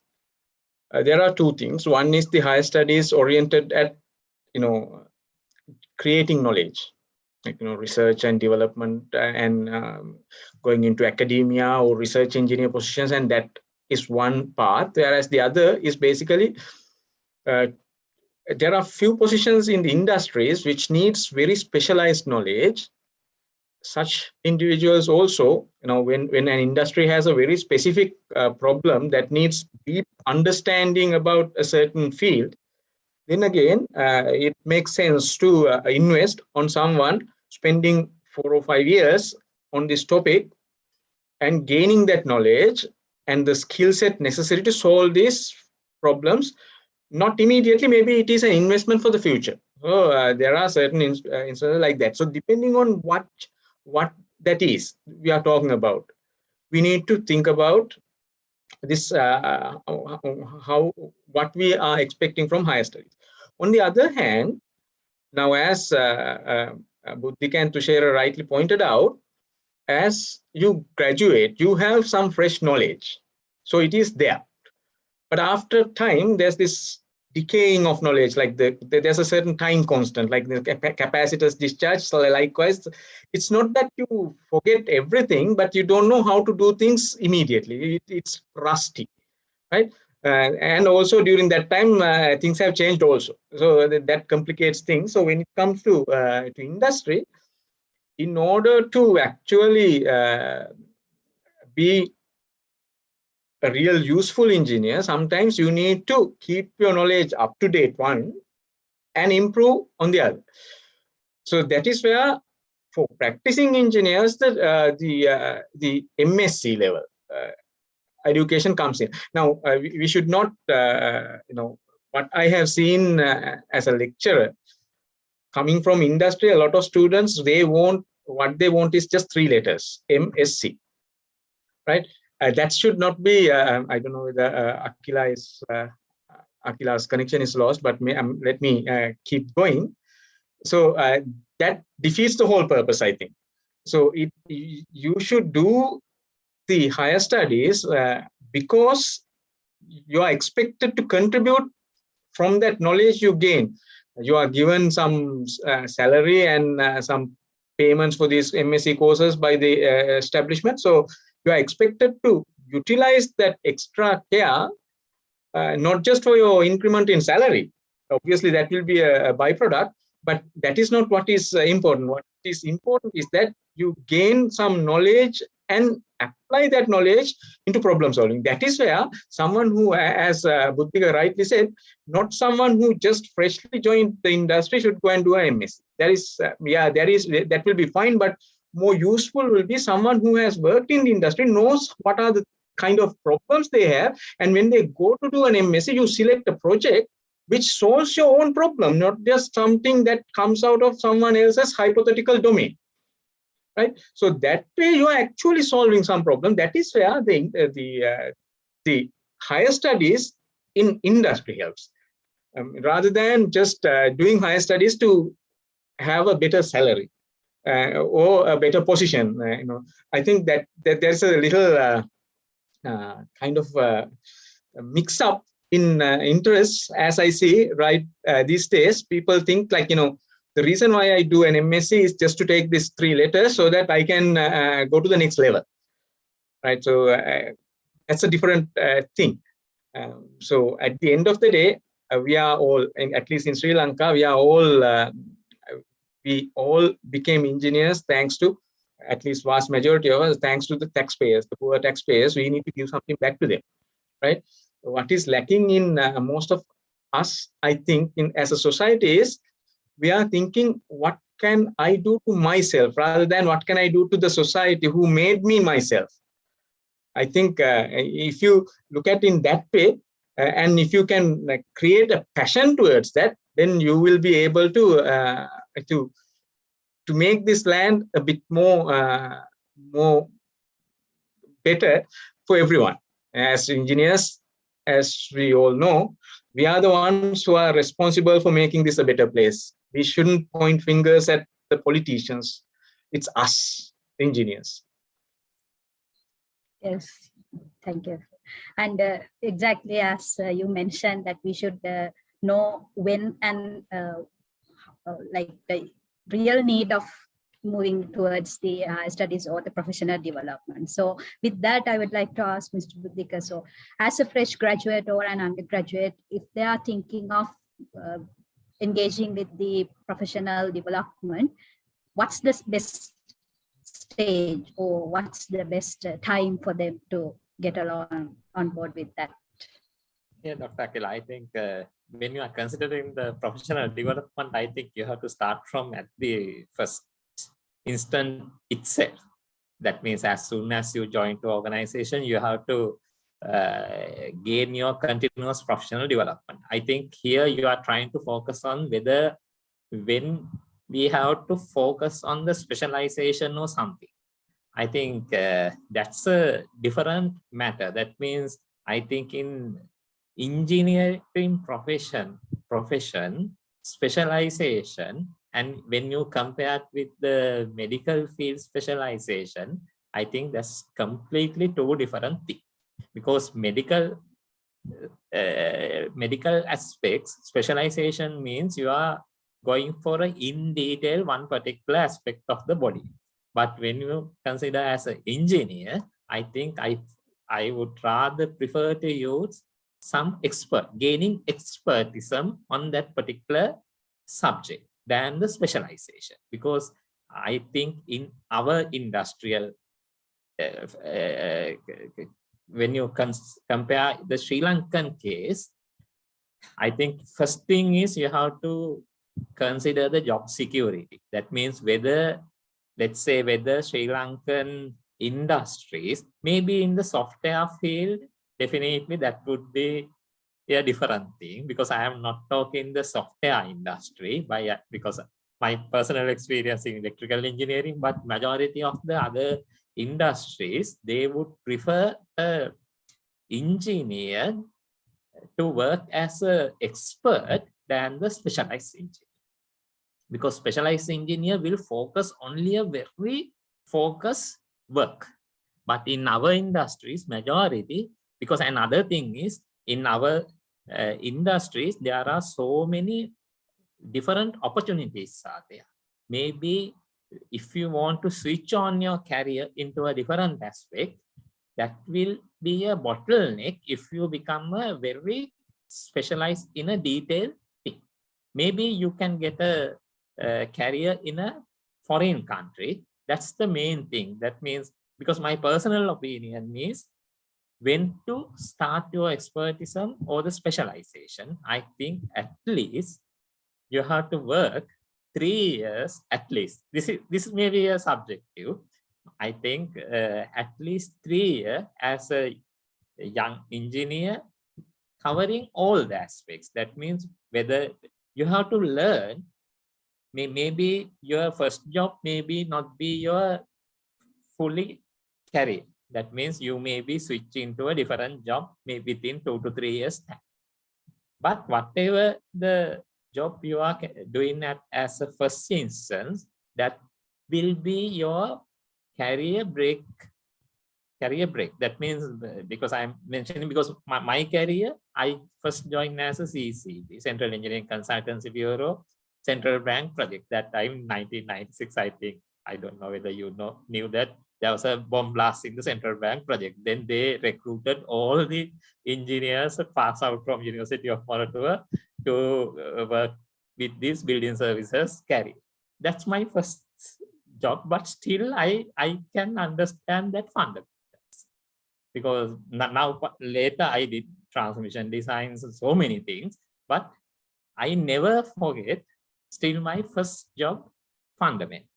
F: there are two things. One is the higher studies oriented at creating knowledge, like research and development, and going into academia or research engineer positions, and that is one path. Whereas the other is basically there are few positions in the industries which needs very specialized knowledge. Such individuals also, when an industry has a very specific problem that needs deep understanding about a certain field, then again, it makes sense to invest on someone spending 4 or 5 years on this topic and gaining that knowledge and the skill set necessary to solve these problems. Not immediately, maybe it is an investment for the future. So there are certain instances like that. So depending on what that is we are talking about, we need to think about this, what we are expecting from higher studies. On the other hand, now as Buddhika and Tushera rightly pointed out, as you graduate, you have some fresh knowledge. So it is there. But after time, there's this decaying of knowledge, like there's a certain time constant, like the capacitors discharge. So likewise, it's not that you forget everything, but you don't know how to do things immediately. It's rusty, right? And also during that time, things have changed also. So that complicates things. So when it comes to industry, in order to actually be a real useful engineer, sometimes you need to keep your knowledge up to date one and improve on the other. So that is where for practicing engineers, the MSc level education comes in. Now, we should not, what I have seen as a lecturer, coming from industry, a lot of students, what they want is just 3 letters, MSc, right? That should not be, I don't know whether Akila's connection is lost, but let me keep going. So that defeats the whole purpose, I think. So you should do the higher studies because you are expected to contribute from that knowledge you gain. You are given some salary and some payments for these MSc courses by the establishment. So you are expected to utilize that extra care, not just for your increment in salary. Obviously, that will be a byproduct, but that is not what is important. What is important is that you gain some knowledge and apply that knowledge into problem solving. That is where someone who, as Buddhika rightly said, not someone who just freshly joined the industry should go and do an MSc. That will be fine, but more useful will be someone who has worked in the industry, knows what are the kind of problems they have, and when they go to do an MSc, you select a project which solves your own problem, not just something that comes out of someone else's hypothetical domain. Right, so that way you are actually solving some problem. That is where the higher studies in industry helps, rather than just doing higher studies to have a better salary or a better position. I think that there's a little kind of mix up in interests, as I see right these days. People think like, the reason why I do an MSc is just to take these 3 letters so that I can go to the next level, right? So that's a different thing. So at the end of the day, we are all, at least in Sri Lanka, we all became engineers thanks to, at least vast majority of us, thanks to the taxpayers, the poor taxpayers. We need to give something back to them, right? What is lacking in most of us, I think, as a society is, we are thinking, what can I do to myself rather than what can I do to the society who made me myself. I think if you look at in that way, and if you can create a passion towards that, then you will be able to make this land a bit more better for everyone. As engineers, as we all know, we are the ones who are responsible for making this a better place. We shouldn't point fingers at the politicians. It's us, engineers.
L: Yes, thank you. And exactly as you mentioned, that we should know when and like the real need of moving towards the studies or the professional development. So with that, I would like to ask Mr. Buddhika, so as a fresh graduate or an undergraduate, if they are thinking of engaging with the professional development, what's the best stage or what's the best time for them to get along on board with that?
M: Yeah, Dr. Akila, I think when you are considering the professional development, I think you have to start from at the first instant itself. That means as soon as you join the organization, you have to gain your continuous professional development. I think here you are trying to focus on whether when we have to focus on the specialization or something. I think that's a different matter. That means I think in engineering profession, specialization, and when you compare with the medical field specialization, I think that's completely 2 different things. Because medical aspects, specialization means you are going for in detail one particular aspect of the body. But when you consider as an engineer, I think I would rather prefer to use some gaining expertism on that particular subject than the specialization. Because I think in our industrial, when you compare the Sri Lankan case, I think first thing is you have to consider the job security. That means whether, let's say, whether Sri Lankan industries, maybe in the software field, definitely that would be a different thing, because I am not talking the software industry because my personal experience in electrical engineering, but majority of the other industries, they would prefer an engineer to work as an expert than the specialized engineer. Because specialized engineer will focus only a very focused work. But in our industries, majority, because another thing is, in our industries, there are so many different opportunities are there. Maybe if you want to switch on your career into a different aspect, that will be a bottleneck if you become a very specialized in a detailed thing. Maybe you can get a career in a foreign country. That's the main thing. That means, because my personal opinion is, when to start your expertism or the specialization, I think at least you have to work 3 years at least. This may be a subjective. I think at least 3 years as a young engineer, covering all the aspects. That means whether you have to learn, maybe your first job maybe not be your fully career. That means you may be switching to a different job maybe within 2 to 3 years time. But whatever the job you are doing as a first instance, that will be your career break. That means, because I'm mentioning, because my career, I first joined as a CCB, Central Engineering Consultancy Bureau, Central Bank project, that time in 1996, I think. I don't know whether you knew that there was a bomb blast in the Central Bank project. Then they recruited all the engineers pass out from University of Moratuwa to work with this building services career. That's my first job, but still I can understand that fundamentals, because now later I did transmission designs and so many things, but I never forget still my first job fundamental.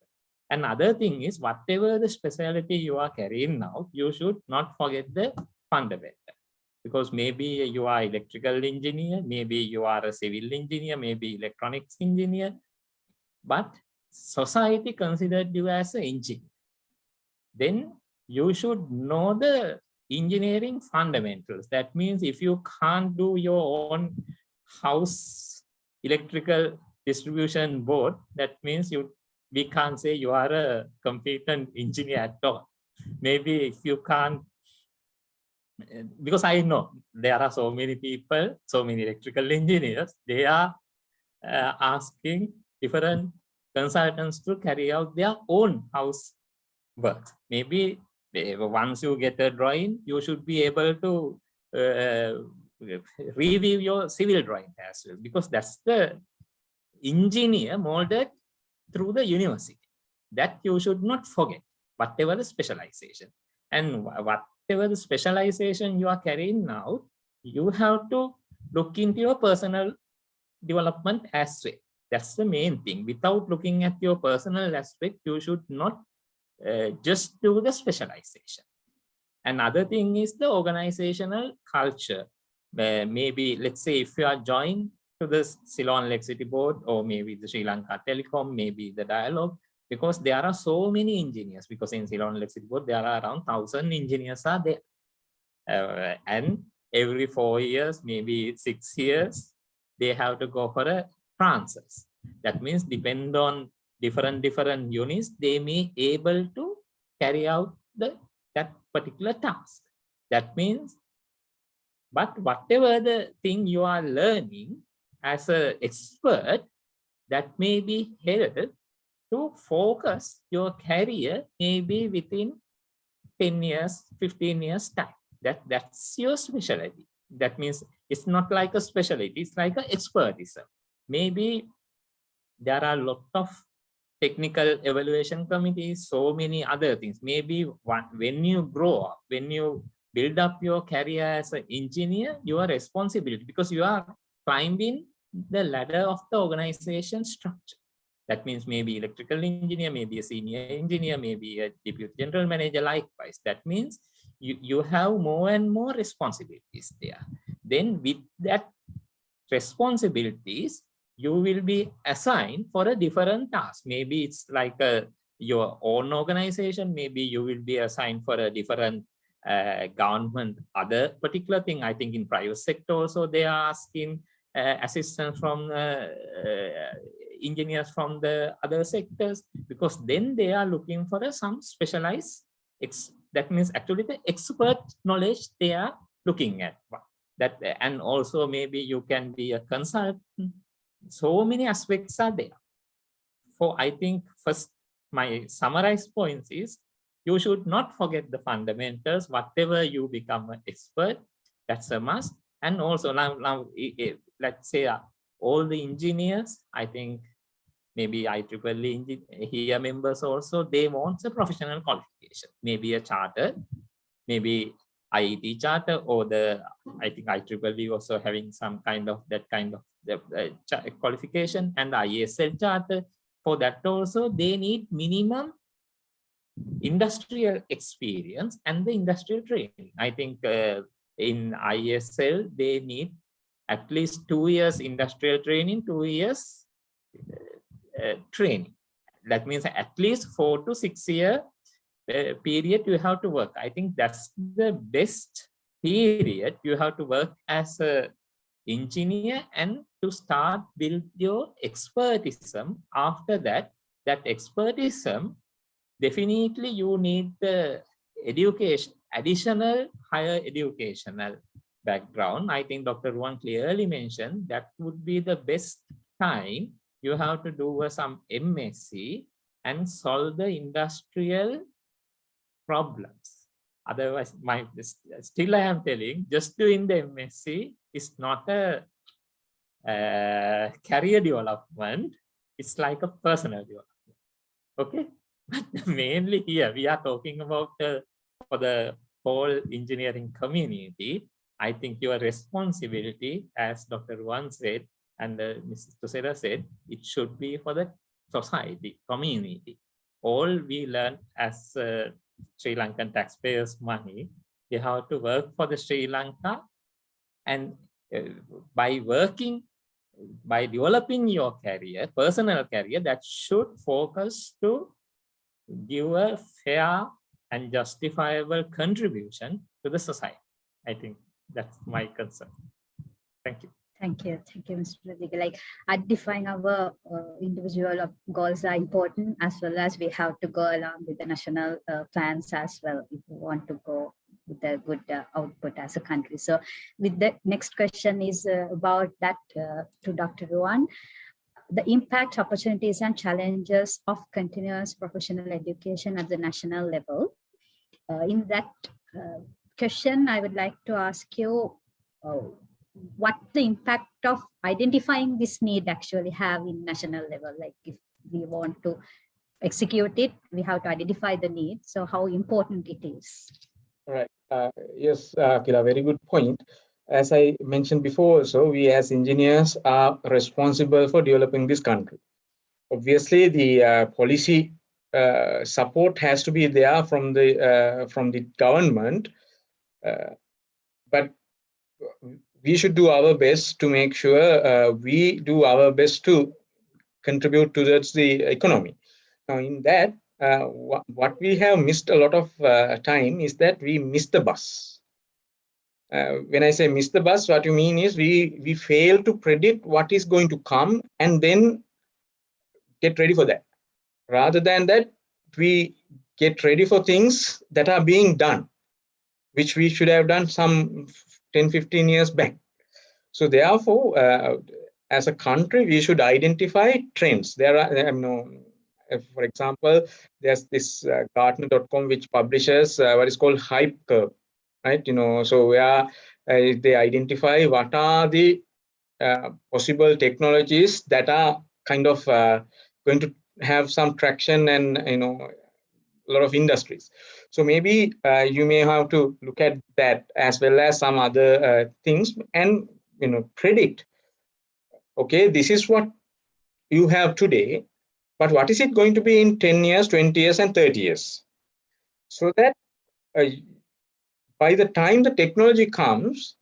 M: Another thing is, whatever the specialty you are carrying now, you should not forget the fundamental, because maybe you are electrical engineer, maybe you are a civil engineer, maybe electronics engineer, but society considered you as an engineer. Then you should know the engineering fundamentals. That means if you can't do your own house electrical distribution board, that means we can't say you are a competent engineer at all. Maybe if you can't, because I know there are so many people, so many electrical engineers, they are asking different consultants to carry out their own house work. Maybe once you get a drawing, you should be able to review your civil drawing as well, because that's the engineer molded through the university. That you should not forget, whatever the specialization. And whatever the specialization you are carrying now, you have to look into your personal development as well. That's the main thing. Without looking at your personal aspect, you should not just do the specialization. Another thing is the organizational culture. Maybe, let's say, if you are joined to the Ceylon Electricity Board, or maybe the Sri Lanka Telecom, maybe the Dialogue, because there are so many engineers, because in Ceylon Electricity Board, there are around 1,000 engineers are there. And every 4 years, maybe 6 years, they have to go for a transfers. That means depend on different units, they may able to carry out that particular task. That means, but whatever the thing you are learning as an expert, that may be held to focus your career maybe within 10 years, 15 years time. That's your specialty. That means it's not like a specialty, it's like an expertism. Maybe there are a lot of technical evaluation committees, so many other things. Maybe when you grow up, when you build up your career as an engineer, your responsibility, because you are climbing the ladder of the organization structure. That means maybe electrical engineer, maybe a senior engineer, maybe a deputy general manager, likewise. That means you have more and more responsibilities there. Then with that responsibilities, you will be assigned for a different task. Maybe it's like your own organization. Maybe you will be assigned for a different government, other particular thing. I think in private sector also they are asking assistance from engineers from the other sectors, because then they are looking for some specialized, that means actually the expert knowledge they are looking at. That, and also maybe you can be a consultant. So many aspects are there. For I think first my summarized points is you should not forget the fundamentals. Whatever you become an expert, that's a must. And also now let's say all the engineers, I think maybe IEEE here members also, they want a professional qualification, maybe a charter, maybe IET charter, or I think IEEE also having some kind of that kind of qualification, and the ISL charter. For that also they need minimum industrial experience and the industrial training. I think in ISL they need at least 2 years industrial training, 2 years training. That means at least 4 to 6 year period you have to work. I think that's the best period you have to work as a engineer and to start build your expertism. After that expertism, definitely you need the education, additional higher educational background. I think Dr. Ruan clearly mentioned that would be the best time. You have to do some MSc and solve the industrial problems. Otherwise, still I am telling, just doing the MSc is not a career development. It's like a personal development. Okay, but mainly here we are talking about for the whole engineering community. I think your responsibility, as Dr. Ruan said and Mrs. Tusera said, it should be for the society, community. All we learn as Sri Lankan taxpayers' money, we have to work for the Sri Lanka, and by working, by developing your career, personal career, that should focus to give a fair and justifiable contribution to the society. I think that's my concern. Thank you.
L: Thank you, Mr. Rodriguez. Like identifying our individual goals are important, as well as we have to go along with the national plans as well if we want to go with a good output as a country. So with the next question is about that to Dr. Ruan. The impact, opportunities and challenges of continuous professional education at the national level. In that question, I would like to ask you what the impact of identifying this need actually have in national level. Like if we want to execute it, we have to identify the need. So how important it is.
F: Right. Yes, Kila, very good point. As I mentioned before, so we as engineers are responsible for developing this country. Obviously, the policy support has to be there from the government, but we should do our best to make sure we do our best to contribute towards the economy. Now, in that, what we have missed a lot of time is that we missed the bus. When I say miss the bus, what you mean is we fail to predict what is going to come and then get ready for that. Rather than that, we get ready for things that are being done, which we should have done some 10, 15 years back. So therefore, as a country, we should identify trends. There are, for example, there's this Gartner.com which publishes what is called hype curve, right? So where they identify what are the possible technologies that are kind of going to have some traction and a lot of industries. So maybe you may have to look at that as well as some other things and predict, okay, this is what you have today, but what is it going to be in 10 years, 20 years and 30 years? So that by the time the technology comes,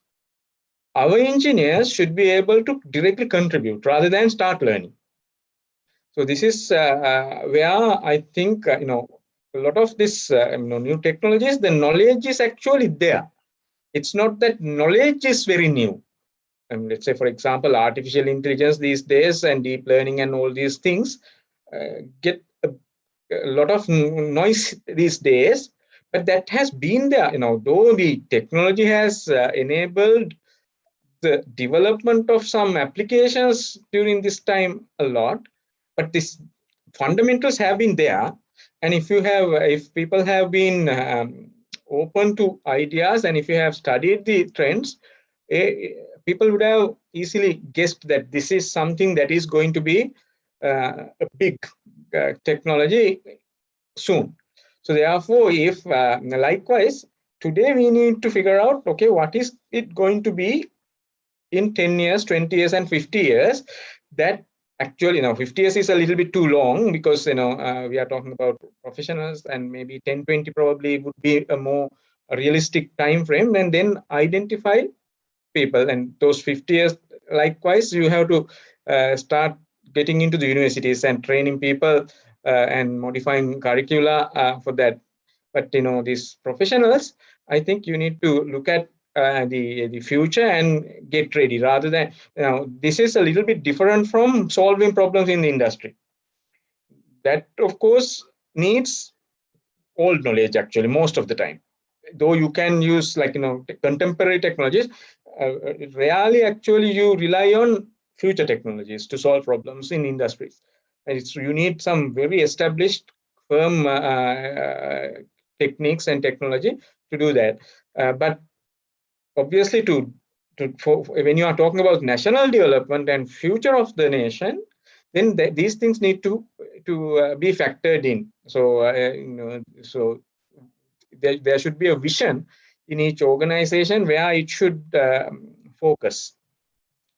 F: our engineers should be able to directly contribute rather than start learning. So this is where I think a lot of this new technologies, the knowledge is actually there. It's not that knowledge is very new. Let's say, for example, artificial intelligence these days and deep learning and all these things get a lot of noise these days, but that has been there. Though the technology has enabled the development of some applications during this time a lot, but this fundamentals have been there. And if people have been open to ideas, and if you have studied the trends, people would have easily guessed that this is something that is going to be a big technology soon. So therefore, if likewise, today we need to figure out, okay, what is it going to be in 10 years, 20 years and 50 years? That actually, 50 years is a little bit too long, because we are talking about professionals, and maybe 10, 20 probably would be a more realistic time frame, and then identify people. And those 50 years, likewise, you have to start getting into the universities and training people and modifying curricula for that. But these professionals, I think you need to look at the future and get ready, rather than this is a little bit different from solving problems in the industry. That of course needs old knowledge actually most of the time, though you can use contemporary technologies. Rarely actually you rely on future technologies to solve problems in industries. And you need some very established firm techniques and technology to do that. But obviously, when you are talking about national development and future of the nation, then these things need to be factored in. So there should be a vision in each organization where it should focus.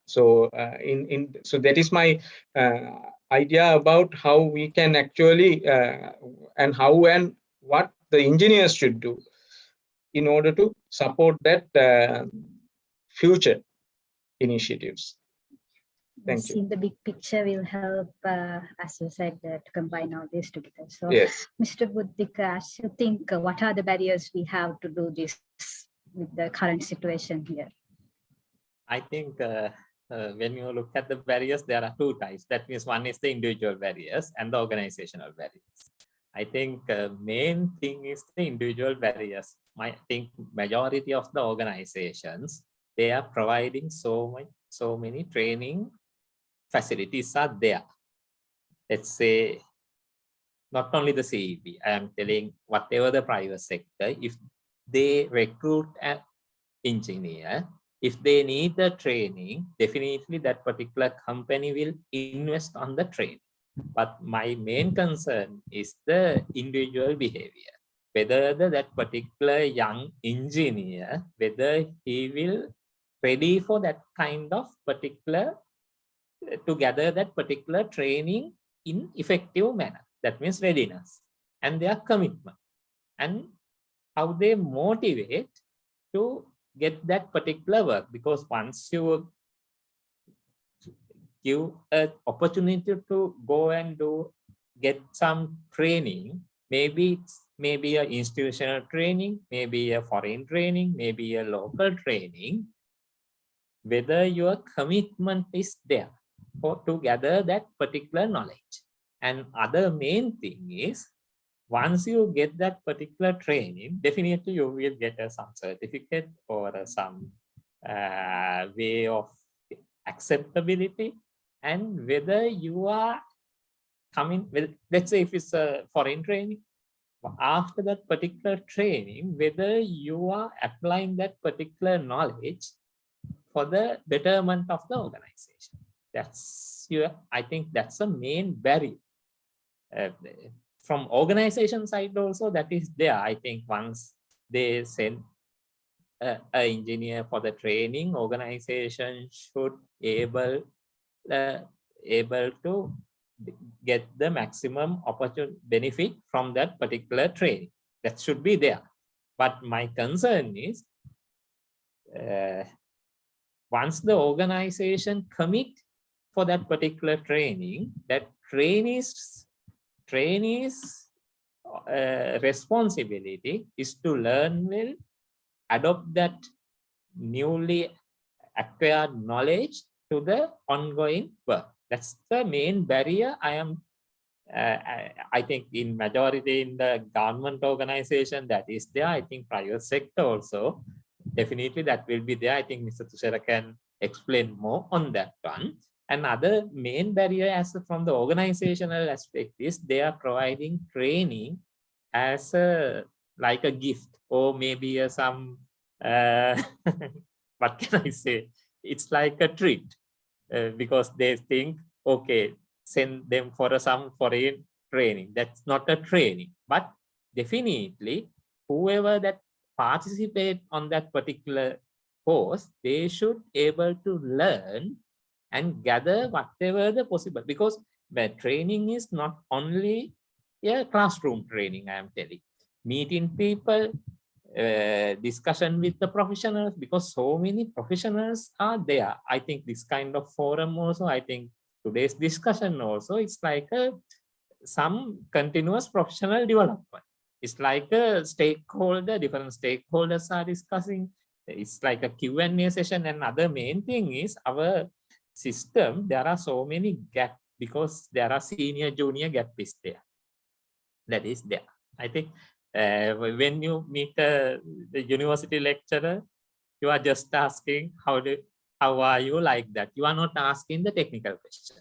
F: So so that is my idea about how we can actually and how and what the engineers should do in order to support that future initiatives. Thank you.
L: Seeing the big picture will help, as you said, to combine all this together. So,
F: yes.
L: Mr. Buddhika, as you think, what are the barriers we have to do this with the current situation here?
M: I think when you look at the barriers, there are two types. That means one is the individual barriers and the organizational barriers. I think main thing is the individual barriers. I think majority of the organizations, they are providing so many training facilities are there. Let's say not only the CEP, I am telling whatever the private sector, if they recruit an engineer, if they need the training, definitely that particular company will invest on the training. But my main concern is the individual behavior. Whether that particular young engineer, whether he will ready for that kind of particular, to gather that particular training in effective manner. That means readiness and their commitment, and how they motivate to get that particular work. Because once you give an opportunity to go and get some training, maybe it's a institutional training, maybe a foreign training, maybe a local training, whether your commitment is there to gather that particular knowledge. And other main thing is, once you get that particular training, definitely you will get some certificate or some way of acceptability. And whether you are coming with, let's say if it's a foreign training, after that particular training, whether you are applying that particular knowledge for the betterment of the organization. That's I think that's the main barrier. From organization side also, that is there. I think once they send an engineer for the training, organization should able to get the maximum opportunity benefit from that particular training. That should be there. But my concern is once the organization commit for that particular training, that trainees responsibility is to learn well, adopt that newly acquired knowledge to the ongoing work. That's the main barrier. I think in majority in the government organization that is there. I think private sector also definitely that will be there. I think Mr. Tushara can explain more on that one. Another main barrier as from the organizational aspect is they are providing training as like a gift or maybe some what can I say? It's like a treat because they think, okay, send them for some foreign training. That's not a training, but definitely whoever that participate on that particular course, they should able to learn and gather whatever the possible, because the training is not only a classroom training. I am telling, meeting people, discussion with the professionals, because so many professionals are there. I think this kind of forum also, I think today's discussion also, it's like some continuous professional development. It's like a stakeholder, different stakeholders are discussing. It's like a Q&A session. And other main thing is our system, there are so many gaps because there are senior junior gap is there. That is there. I think when you meet the university lecturer, you are just asking how are you, like that. You are not asking the technical question.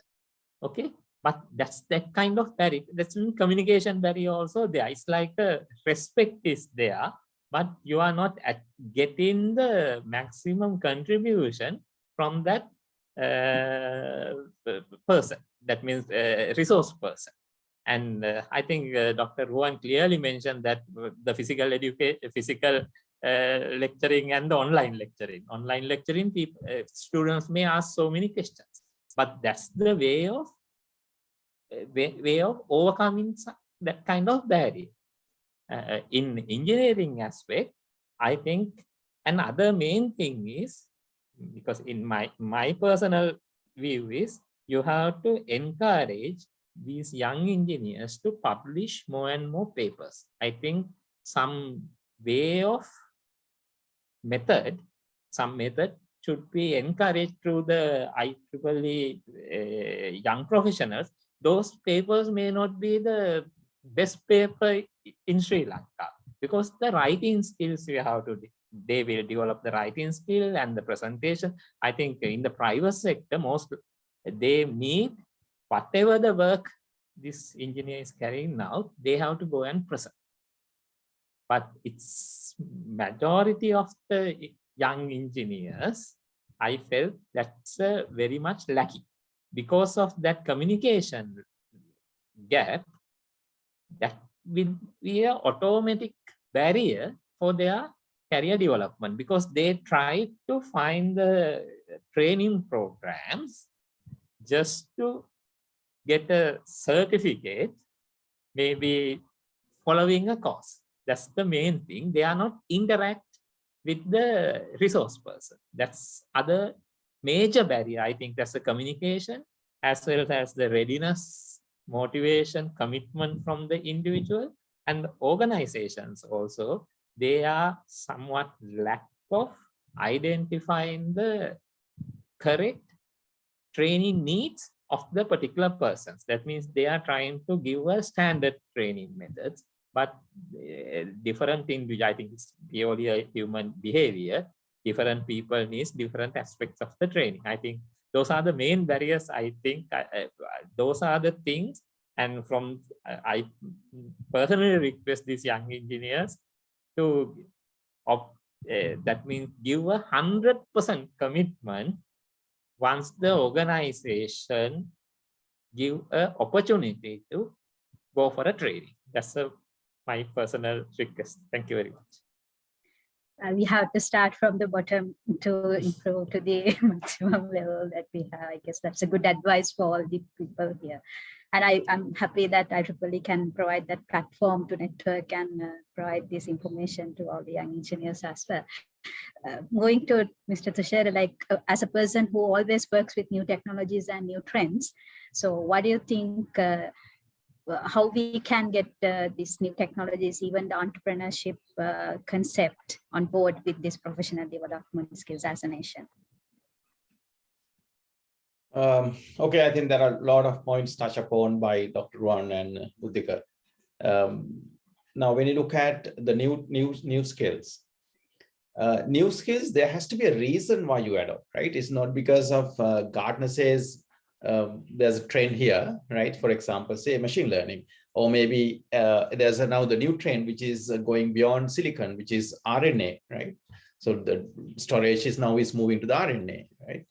M: Okay, but that's that kind of barrier. That's communication barrier also there. It's like respect is there, but you are not getting the maximum contribution from that person. That means resource person. And I think Dr. Ruan clearly mentioned that the physical lecturing and the online lecturing. Online lecturing, people, students may ask so many questions, but that's the way of overcoming that kind of barrier. In engineering aspect, I think another main thing is, because in my personal view is, you have to encourage these young engineers to publish more and more papers. I think some way of method should be encouraged through the IEEE young professionals. Those papers may not be the best paper in Sri Lanka, because the writing skills you have to, they will develop the writing skill and the presentation. I think in the private sector, they need whatever the work this engineer is carrying out, they have to go and present. But it's majority of the young engineers, I felt that's very much lacking. Because of that communication gap, that will be an automatic barrier for their career development, because they try to find the training programs just to get a certificate, maybe following a course. That's the main thing. They are not interact with the resource person. That's other major barrier. I think that's the communication, as well as the readiness, motivation, commitment from the individual and the organizations also. They are somewhat lack of identifying the correct training needs of the particular persons. That means they are trying to give a standard training methods, but different individuals, I think it's purely a human behavior. Different people needs different aspects of the training. I think those are the main barriers. I think those are the things. And I personally request these young engineers to that means give 100% commitment once the organization give an opportunity to go for a training. That's my personal request. Thank you very much.
L: We have to start from the bottom to improve to the maximum level that we have. I guess that's a good advice for all the people here. And I'm happy that IEEE can provide that platform to network and provide this information to all the young engineers as well. Going to Mr. Tushar, like as a person who always works with new technologies and new trends, so what do you think, how we can get these new technologies, even the entrepreneurship concept on board with this professional development skills as a nation?
N: Okay, I think there are a lot of points touched upon by Dr. Ruan and Buddhika. Now, when you look at the new skills, there has to be a reason why you adopt, right? It's not because of Gartner says there's a trend here, right? For example, say machine learning, or maybe there's now the new trend, which is going beyond silicon, which is RNA, right? So the storage is moving to the RNA, right?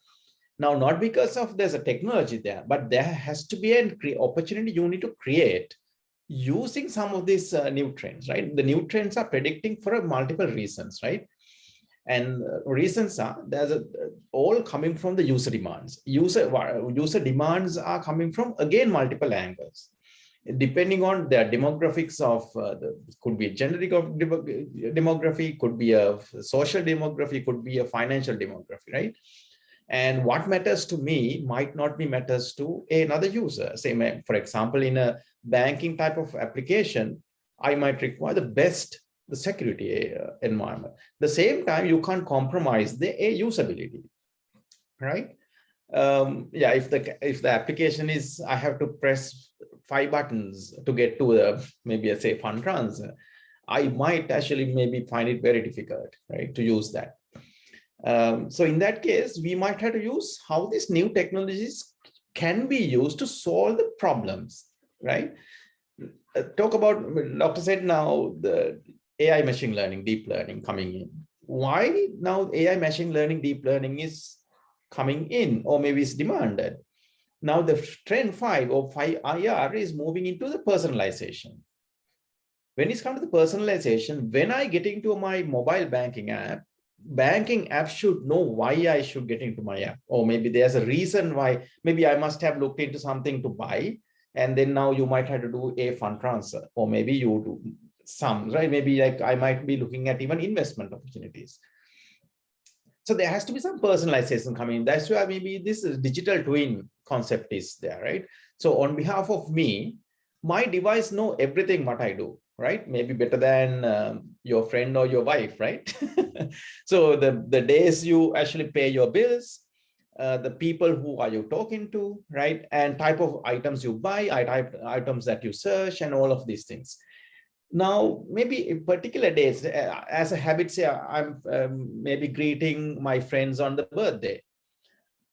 N: Now, not because of there's a technology there, but there has to be an opportunity you need to create using some of these new trends, right? The new trends are predicting for multiple reasons, right? And reasons are all coming from the user demands. User demands are coming from, again, multiple angles, depending on their demographics of could be a generic demography, could be a social demography, could be a financial demography, right? And what matters to me might not be matters to another user. Say, for example, in a banking type of application, I might require the security environment. At the same time, you can't compromise the usability, right? Yeah, if the application is, I have to press 5 buttons to get to maybe a say fund transfer, I might actually maybe find it very difficult, right, to use that. So in that case, we might have to use how these new technologies can be used to solve the problems, right? Talk about, Dr. said now, the AI machine learning, deep learning coming in. Why now AI machine learning, deep learning is coming in, or maybe it's demanded? Now the trend 5 or 5 IR is moving into the personalization. When it's come to the personalization, when I get into my mobile banking app should know why I should get into my app, or maybe there's a reason why. Maybe I must have looked into something to buy, and then now you might have to do a fund transfer, or maybe you do some, right? Maybe like I might be looking at even investment opportunities. So there has to be some personalization coming. That's why maybe this digital twin concept is there, right? So on behalf of me, my device know everything what I do, right? Maybe better than your friend or your wife, right? So the days you actually pay your bills, the people who are you talking to, right? And type of items you buy, items that you search, and all of these things. Now, maybe in particular days, as a habit, say I'm maybe greeting my friends on the birthday.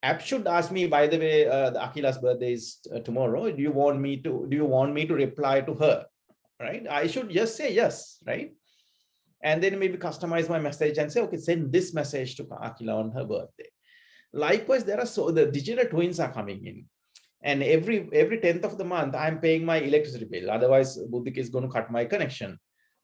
N: App should ask me, by the way, Akila's birthday is tomorrow. Do you want me to reply to her? Right? I should just say yes, right? And then maybe customize my message and say, okay, send this message to Akila on her birthday. Likewise, the digital twins are coming in. And every 10th of the month, I'm paying my electricity bill. Otherwise, Buddhik is going to cut my connection.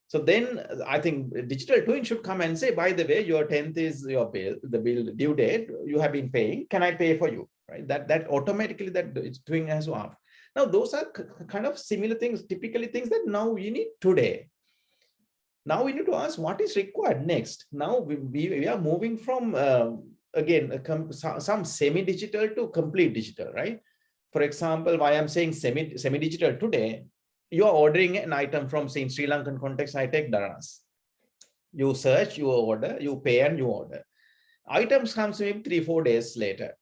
N: So then I think digital twin should come and say, by the way, your 10th is your bill, the bill due date you have been paying. Can I pay for you? Right? That automatically that twin has to ask. Now, those are kind of similar things, typically things that now we need today. Now we need to ask what is required next. Now we are moving from, again, some semi-digital to complete digital, right? For example, why I'm saying semi-digital today, you are ordering an item from, say, in Sri Lankan context, I take Daras. You search, you order, you pay, and you order. Items comes maybe 3-4 days later.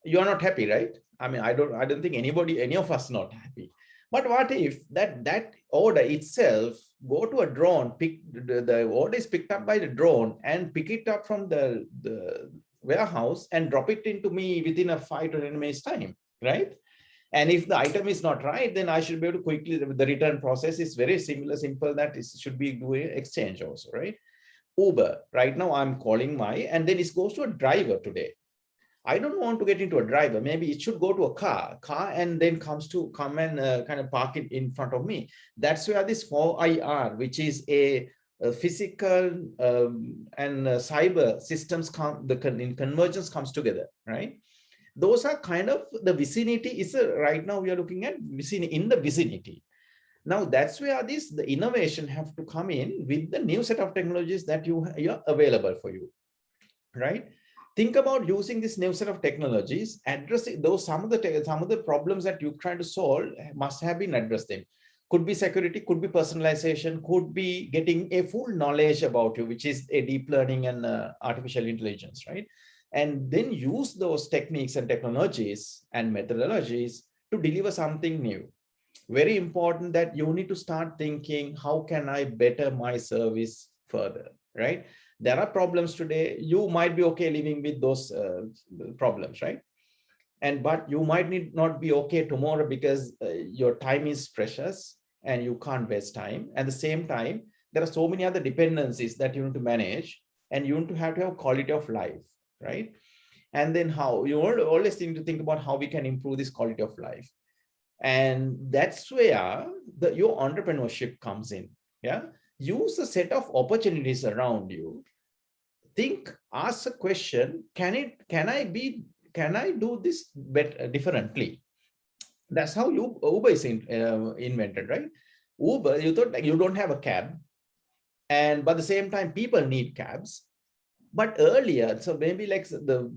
N: You are not happy, right? I mean, I don't think any of us not happy. But what if that order itself go to a drone, the order is picked up by the drone and pick it up from the warehouse and drop it into me within a 5 to 10 minutes time, right? And if the item is not right, then I should be able to quickly, the return process is very similar, simple, that it should be doing exchange also, right? Uber, right now I'm calling and then it goes to a driver today. I don't want to get into a driver. Maybe it should go to a car, and then come and kind of park it in front of me. That's where this 4IR, which is a physical and cyber systems in convergence comes together, right? Those are kind of the vicinity is right now we are looking at in the vicinity. Now that's where the innovation have to come in with the new set of technologies that are available for you, right? Think about using this new set of technologies, addressing those some of the problems that you're trying to solve must have been addressed. Them could be security, could be personalization, could be getting a full knowledge about you, which is a deep learning and artificial intelligence, right? And then use those techniques and technologies and methodologies to deliver something new. Very important that you need to start thinking, how can I better my service further, right? There are problems today. You might be okay living with those problems, right? But you might not be okay tomorrow because your time is precious and you can't waste time. At the same time, there are so many other dependencies that you need to manage, and you need to have quality of life, right? And then how you always need to think about how we can improve this quality of life. And that's where your entrepreneurship comes in. Yeah, use a set of opportunities around you. Think, ask a question, can I do this better, differently? That's how Uber is invented, right? Uber, you thought you don't have a cab, but at the same time people need cabs. But earlier, so maybe like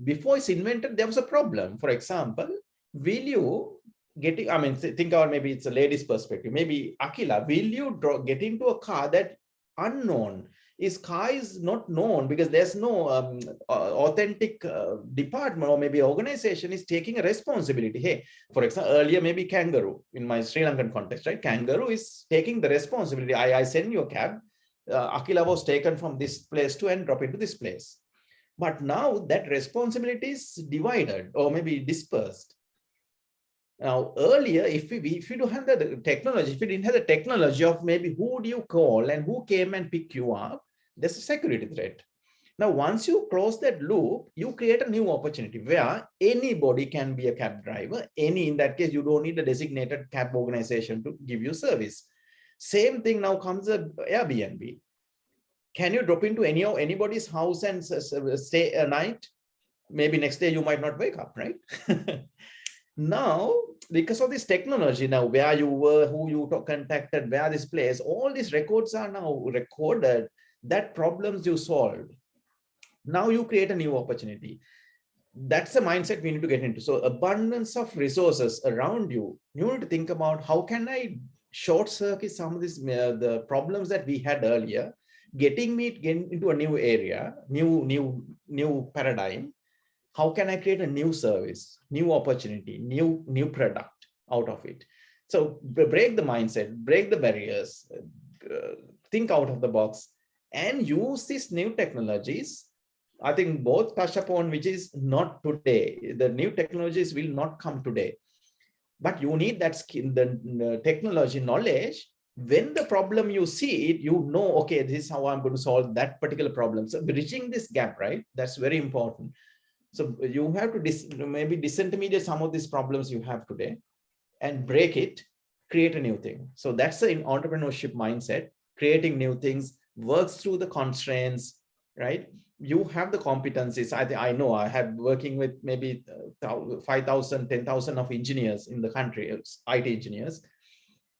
N: before it's invented, there was a problem. For example, will you think about, maybe it's a lady's perspective, maybe Akila, will you get into a car that unknown? Car is not known because there's no authentic department or maybe organization is taking a responsibility. Hey, for example, earlier maybe Kangaroo, in my Sri Lankan context, right? Kangaroo is taking the responsibility. I send you a cab. Akila was taken from this place to and drop into this place. But now that responsibility is divided or maybe dispersed. Now, earlier, if we don't have the technology, if we didn't have the technology of maybe who do you call and who came and pick you up, there's a security threat. Now, once you close that loop, you create a new opportunity where anybody can be a cab driver. In that case, you don't need a designated cab organization to give you service. Same thing now comes at Airbnb. Can you drop into anybody's house and stay a night? Maybe next day you might not wake up, right? Now, because of this technology, now where you were, who you contacted, where this place, all these records are now recorded, that problems you solved. Now you create a new opportunity. That's the mindset we need to get into. So abundance of resources around you. You need to think about how can I short circuit some of these the problems that we had earlier, getting into a new area, new paradigm. How can I create a new service, new opportunity, new product out of it? So break the mindset, break the barriers, think out of the box, and use these new technologies. I think both touch upon, which is not today. The new technologies will not come today, but you need that skill, the technology knowledge. When the problem you see it, you know, okay, this is how I'm going to solve that particular problem. So bridging this gap, right? That's very important. So you have to maybe disintermediate some of these problems you have today and break it, create a new thing. So that's the entrepreneurship mindset, creating new things, works through the constraints, right? You have the competencies. I know I have working with maybe 5,000, 10,000 of engineers in the country, IT engineers.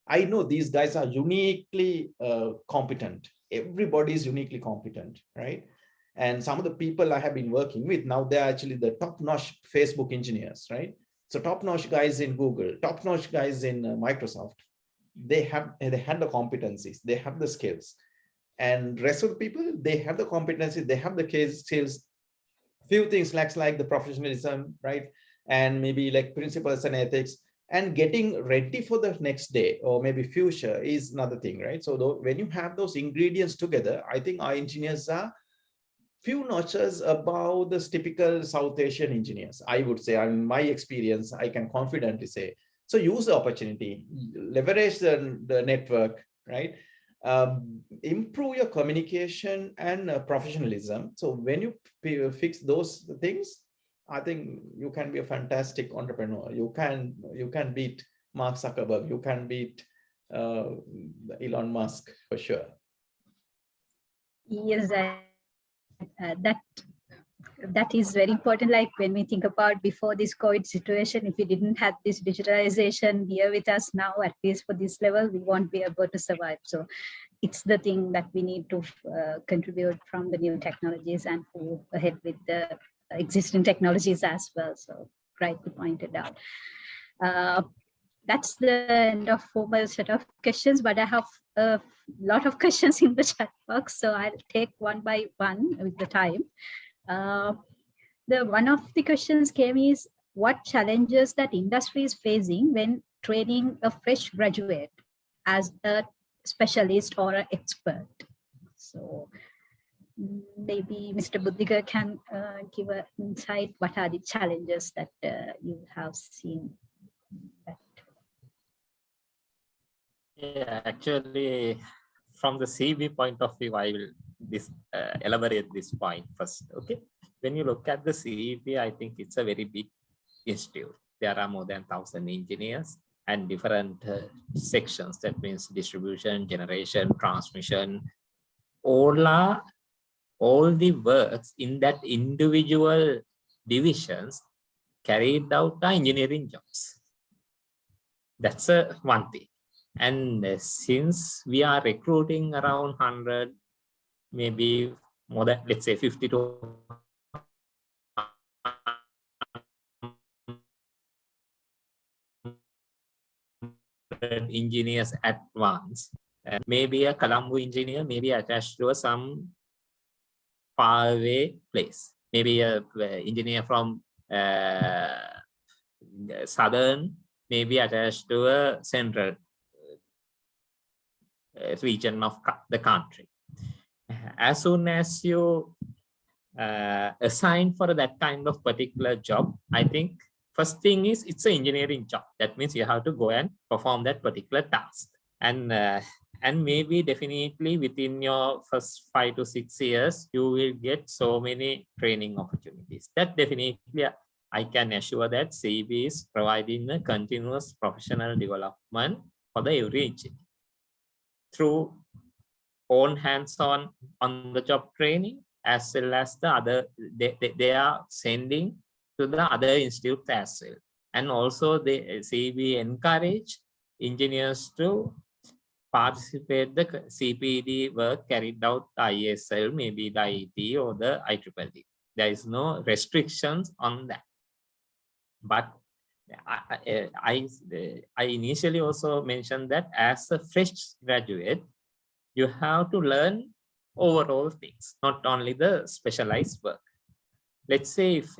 N: I know these guys are uniquely competent. Everybody is uniquely competent, right? And some of the people I have been working with now, they're actually the top-notch Facebook engineers, right? So top-notch guys in Google, top-notch guys in Microsoft, they had the competencies, they have the skills. And rest of the people, they have the competencies, they have the skills. Few things like the professionalism, right? And maybe like principles and ethics, and getting ready for the next day or maybe future is another thing, right? So when you have those ingredients together, I think our engineers are few notches above the typical South Asian engineers, I would say. In my experience, I can confidently say. So use the opportunity, leverage the network, right? Improve your communication and professionalism. So when you fix those things, I think you can be a fantastic entrepreneur. You can beat Mark Zuckerberg. You can beat Elon Musk for sure.
L: Yes, that is very important. Like when we think about before this COVID situation, if we didn't have this digitalization here with us now, at least for this level, we won't be able to survive. So it's the thing that we need to contribute from the new technologies and move ahead with the existing technologies as well. So rightly pointed out. That's the end of formal set of questions, but I have a lot of questions in the chat box, so I'll take one by one with the time. The one of the questions came is, what challenges that industry is facing when training a fresh graduate as a specialist or an expert? So maybe Mr. Buddhiga can give an insight. What are the challenges that you have seen?
M: Yeah, actually, from the CV point of view, I will elaborate this point first. Okay, when you look at the CV, I think it's a very big institute. There are more than 1,000 engineers and different sections. That means distribution, generation, transmission. All the works in that individual divisions carried out are engineering jobs. That's one thing. And since we are recruiting around 100, maybe more than, let's say 50 to 100 engineers at once, maybe a Colombo engineer may be attached to some faraway place. Maybe a engineer from southern may be attached to a central region of the country. As soon as you assign for that kind of particular job, I think first thing is it's an engineering job. That means you have to go and perform that particular task. And maybe definitely within your first 5 to 6 years, you will get so many training opportunities. That definitely, I can assure that CB is providing a continuous professional development for the every engineer through own hands-on on the job training, as well as the other, they are sending to the other institutes as well. And also the CB encourage engineers to participate the CPD work carried out ISL, maybe the IET or the IEEE. There is no restrictions on that. But I initially also mentioned that as a fresh graduate, you have to learn overall things, not only the specialized work. Let's say if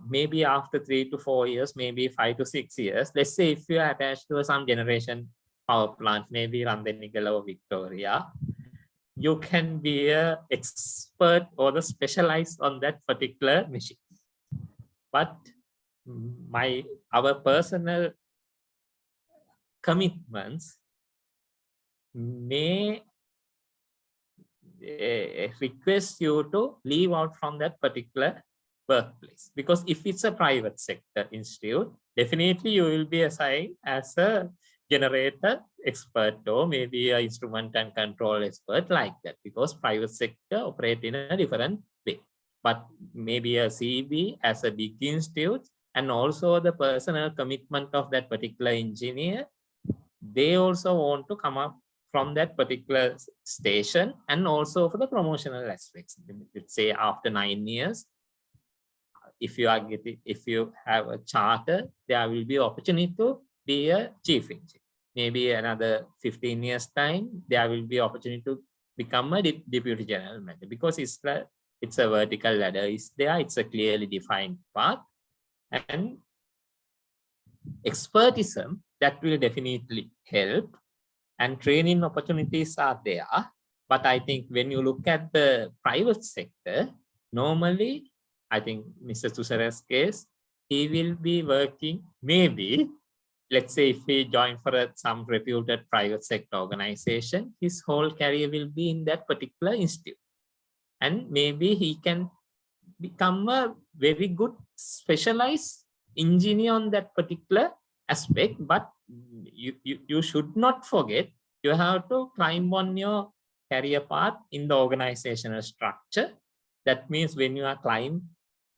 M: maybe after 3 to 4 years, maybe 5 to 6 years, let's say if you are attached to some generation power plant, maybe Randenigala or Victoria, you can be an expert or the specialized on that particular machine. But our personal commitments may request you to leave out from that particular workplace, because if it's a private sector institute, definitely you will be assigned as a generator expert or maybe an instrument and control expert like that, because private sector operate in a different way. But maybe a CB as a big institute, and also the personal commitment of that particular engineer, they also want to come up from that particular station, and also for the promotional aspects. Let's say after 9 years, if you have a charter, there will be opportunity to be a chief engineer. Maybe another 15 years time, there will be opportunity to become a deputy general manager, because it's a vertical ladder is there. It's a clearly defined path, and expertism that will definitely help, and training opportunities are there. But I think when you look at the private sector, normally, I think Mr. Susara's case, he will be working maybe let's say if he join for some reputed private sector organization, his whole career will be in that particular institute. And maybe he can become a very good specialized engineer on that particular aspect. But you should not forget, you have to climb on your career path in the organizational structure. That means when you are climbing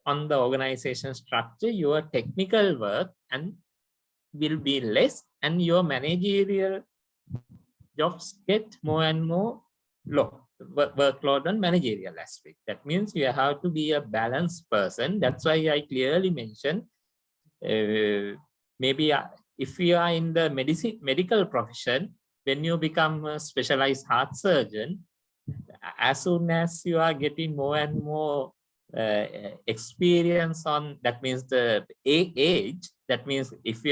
M: on the organization structure, your technical work and will be less, and your managerial jobs get more and more low workload on managerial aspect. That means you have to be a balanced person. That's why I clearly mentioned, maybe if you are in the medical profession, when you become a specialized heart surgeon, as soon as you are getting more and more experience on, that means the age, that means if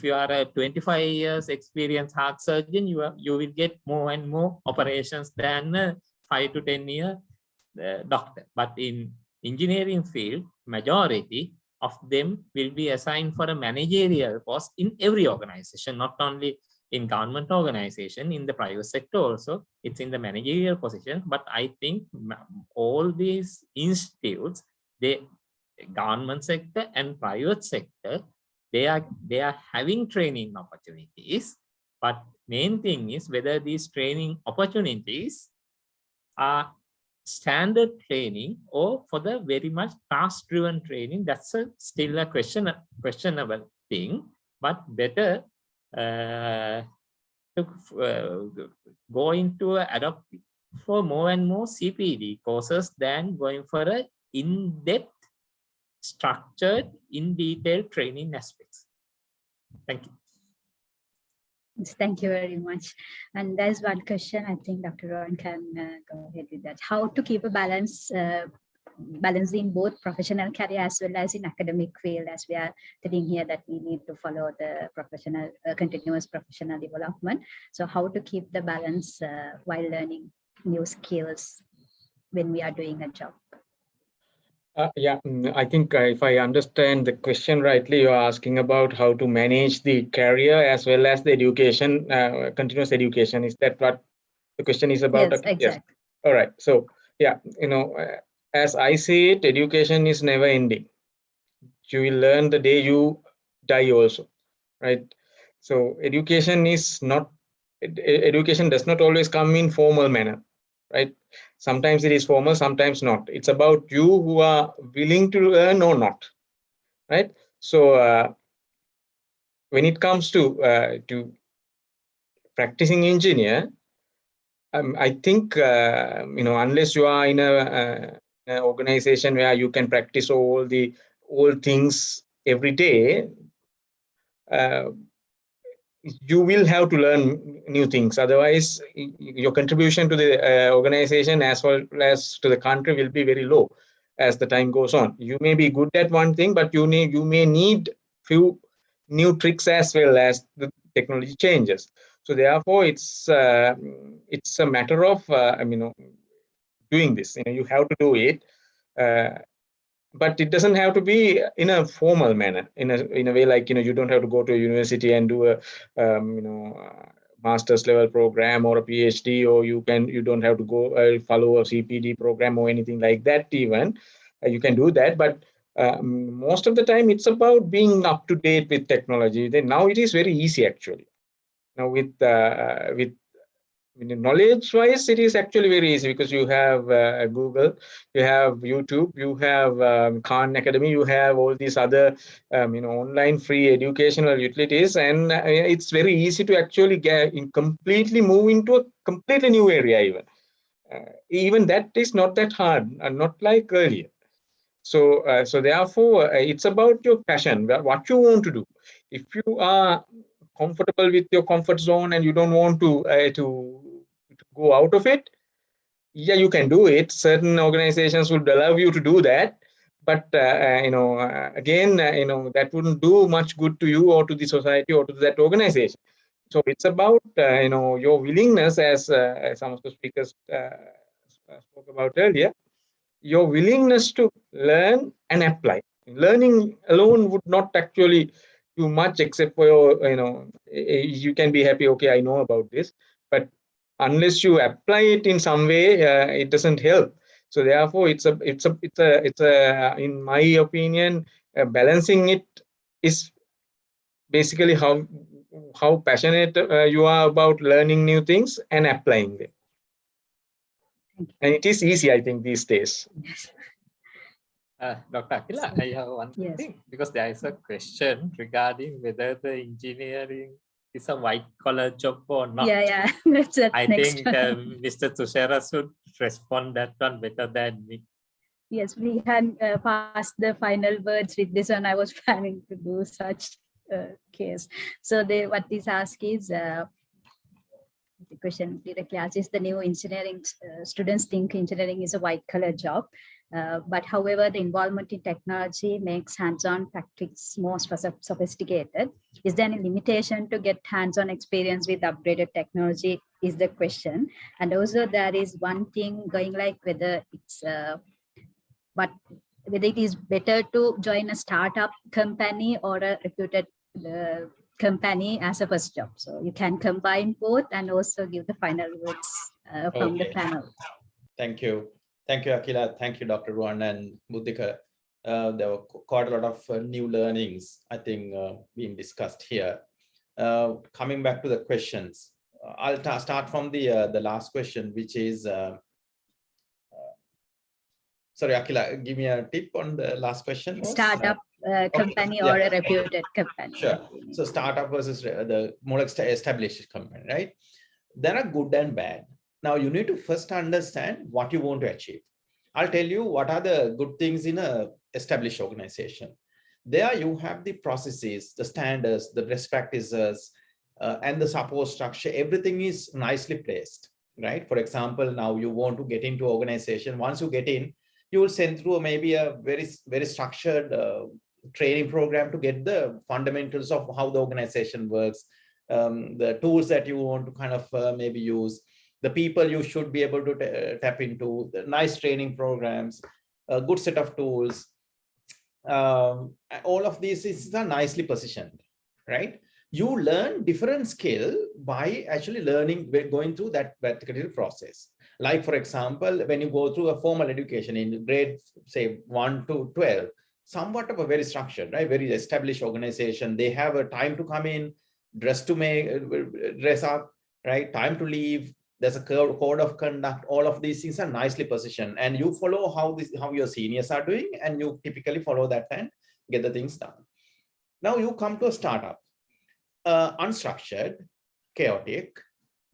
M: you are a 25 years experienced heart surgeon, you will get more and more operations than a 5 to 10 year doctor. But in engineering field, majority of them will be assigned for a managerial post in every organization, not only in government organization, in the private sector also, it's in the managerial position. But I think all these institutes, the government sector and private sector, they are having training opportunities. But main thing is whether these training opportunities are standard training or for the very much task-driven training. That's still a questionable thing, but better to go into adopt for more and more CPD courses than going for a in-depth, structured, in detail training aspects. Thank you.
L: Yes, thank you very much. And there's one question, I think Dr. Rowan can go ahead with that. How to keep a balance, balancing both professional career as well as in academic field, as we are telling here that we need to follow the professional, continuous professional development. So how to keep the balance while learning new skills when we are doing a job?
F: I think if I understand the question rightly, you're asking about how to manage the career as well as the education, continuous education. Is that what the question is about?
L: Yes, exactly. Yes.
F: All right. So yeah, as I say it, education is never ending. You will learn the day you die also, right? So education is not, education does not always come in formal manner, right? Sometimes it is formal, sometimes not. It's about you who are willing to learn or not, right? So when it comes to practicing engineer, I think unless you are in an organization where you can practice all things every day, you will have to learn new things. Otherwise, your contribution to the organization as well as to the country will be very low as the time goes on. You may be good at one thing, but you may need few new tricks as well as the technology changes. So therefore, it's a matter of doing this. You have to do it. But it doesn't have to be in a formal manner, in a way like you don't have to go to a university and do a master's level program or a PhD, or you don't have to go follow a CPD program or anything like that. Even you can do that, but most of the time it's about being up to date with technology. Then now it is very easy actually. Now with knowledge wise, it is actually very easy because you have Google, you have YouTube, you have Khan Academy, you have all these other online free educational utilities, and it's very easy to actually completely move into a completely new area. Even that is not that hard, not like earlier. So therefore, it's about your passion, what you want to do. If you are comfortable with your comfort zone and you don't want to go out of it, yeah, you can do it. Certain organizations would allow you to do that, but again, that wouldn't do much good to you or to the society or to that organization. So it's about your willingness, as some of the speakers spoke about earlier, your willingness to learn and apply. Learning alone would not actually too much except for your, you can be happy, okay, I know about this, but unless you apply it in some way, it doesn't help. So therefore, it's a in my opinion, balancing it is basically how passionate you are about learning new things and applying them. And it is easy, I think, these days.
M: Dr. Akila, I have one thing, because there is a question regarding whether the engineering is a white collar job or not.
L: Yeah. That's
M: I
L: next
M: think
L: one.
M: Mr. Tushara should respond that one better than me.
L: Yes, we had passed the final words with this, and I was planning to do such case. So what this ask is, the question directly asks, is the new engineering students think engineering is a white collar job, but however, the involvement in technology makes hands-on practice more sophisticated. Is there any limitation to get hands-on experience with upgraded technology is the question. And also there is one thing going like whether it's, but whether it is better to join a startup company or a reputed company as a first job. So you can combine both and also give the final words from the panel.
N: Thank you. Thank you, Akila. Thank you, Dr. Ruan and Buddhika. There were quite a lot of new learnings, I think, being discussed here. Coming back to the questions, I'll start from the last question, which is, sorry, Akila, give me a tip on the last question.
L: Startup company or a reputed company.
N: Sure. So startup versus the more established company, right? There are good and bad. Now you need to first understand what you want to achieve. I'll tell you what are the good things in a established organization. There you have the processes, the standards, the best practices, and the support structure. Everything is nicely placed, right? For example, now you want to get into organization. Once you get in, you will send through maybe a very structured training program to get the fundamentals of how the organization works, the tools that you want to kind of maybe use, the people you should be able to tap into, the nice training programs, a good set of tools. All of these is nicely positioned, right? You learn different skill by actually learning, going through that particular process. Like, for example, when you go through a formal education in grade, say 1 to 12, somewhat of a very structured, right? Very established organization. They have a time to come in, dress up, right? Time to leave. There's a code of conduct. All of these things are nicely positioned, and you follow how your seniors are doing, and you typically follow that and get the things done. Now you come to a startup, unstructured, chaotic,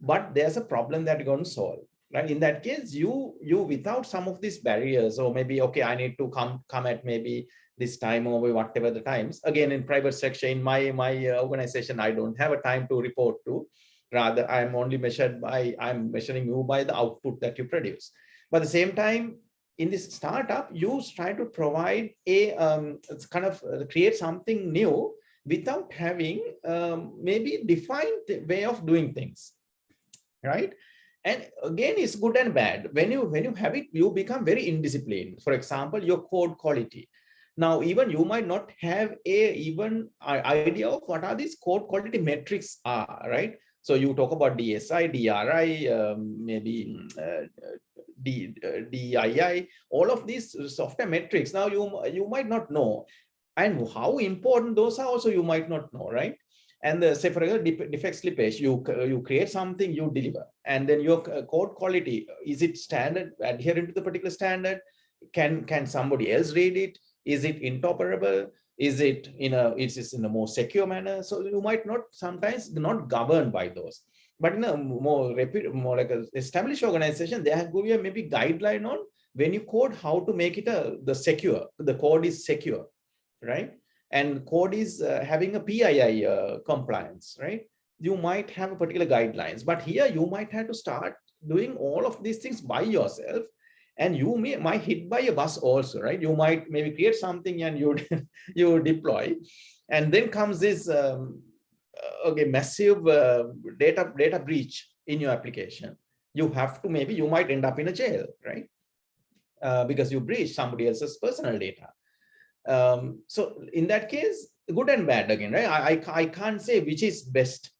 N: but there's a problem that you're going to solve. Right? In that case, you without some of these barriers, or maybe, okay, I need to come at maybe this time or whatever the times. Again, in private sector, in my organization, I don't have a time to report to. Rather, I'm only I'm measuring you by the output that you produce. But at the same time, in this startup, you try to provide a kind of create something new without having maybe defined way of doing things, right? And again, it's good and bad. When you have it, you become very indisciplined. For example, your code quality. Now, even you might not have even idea of what are these code quality metrics are, right? So you talk about DSI, DRI, maybe DII, all of these software metrics. Now you might not know, and how important those are also you might not know, right? And say, for example, defect slippage, you create something, you deliver, and then your code quality, is it standard, adherent to the particular standard? Can somebody else read it? Is it interoperable? Is it in a more secure manner? So you might not sometimes not governed by those. But in a more like an established organization, they have given maybe guideline on when you code, how to make it the code is secure, right? And code is having a PII compliance, right? You might have a particular guidelines, but here you might have to start doing all of these things by yourself, and you might hit by a bus also, right? You might maybe create something and you deploy, and then comes this massive data breach in your application. You might end up in a jail, right? Because you breached somebody else's personal data. So in that case, good and bad again, right? I can't say which is best.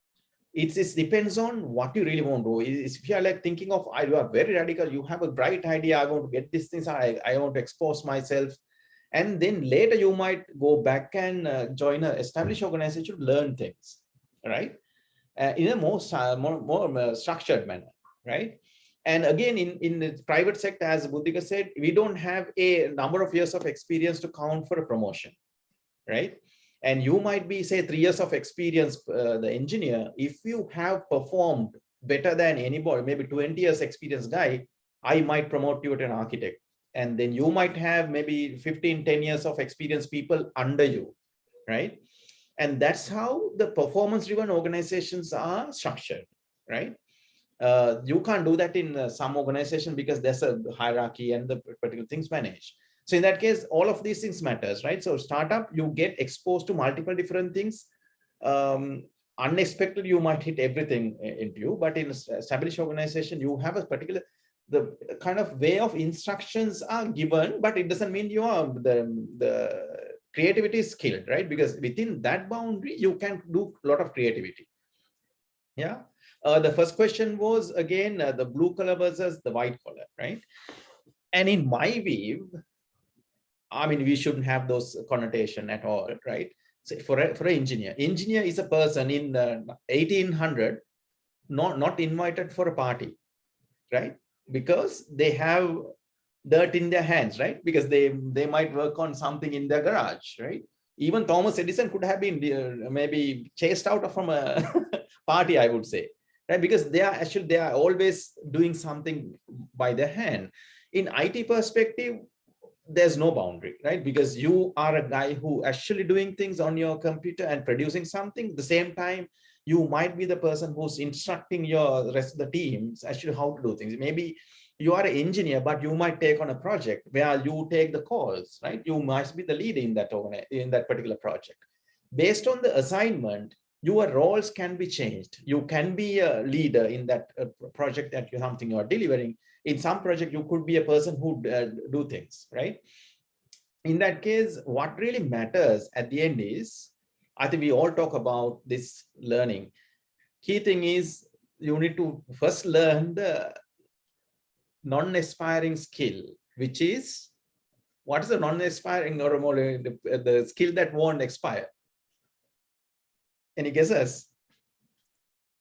N: It depends on what you really want to do. If you are like thinking of, you are very radical, you have a bright idea, I want to get these things, I want to expose myself. And then later you might go back and join an established organization to learn things, right? In a more structured manner, right? And again, in the private sector, as Buddhika said, we don't have a number of years of experience to count for a promotion, right? And you might be, say, 3 years of experience, the engineer, if you have performed better than anybody, maybe 20 years experience guy, I might promote you to an architect. And then you might have maybe 15, 10 years of experience people under you, right? And that's how the performance-driven organizations are structured, right? You can't do that in some organization because there's a hierarchy and the particular things managed. So in that case, all of these things matters, right? So startup, you get exposed to multiple different things. Unexpected, you might hit everything into you, but in established organization, you have a particular, the kind of way of instructions are given, but it doesn't mean you are the creativity is skilled, right? Because within that boundary, you can do a lot of creativity. Yeah. The first question was again, the blue collar versus the white collar, right? And in my view, I mean, we shouldn't have those connotation at all, right? So for an engineer is a person in 1800, not invited for a party, right? Because they have dirt in their hands, right? Because they might work on something in their garage, right? Even Thomas Edison could have been maybe chased out from a party, I would say, right? Because they are always doing something by their hand. In IT perspective, there's no boundary, right? Because you are a guy who actually doing things on your computer and producing something. At the same time, you might be the person who's instructing your rest of the teams actually how to do things. Maybe you are an engineer, but you might take on a project where you take the calls, right? You must be the lead in that particular project. Based on the assignment, your roles can be changed. You can be a leader in that project that you are delivering. In some project, you could be a person who do things, right? In that case, what really matters at the end is, I think we all talk about this learning. Key thing is you need to first learn the non-aspiring skill, which is, what is the non-aspiring or more the skill that won't expire? Any guesses?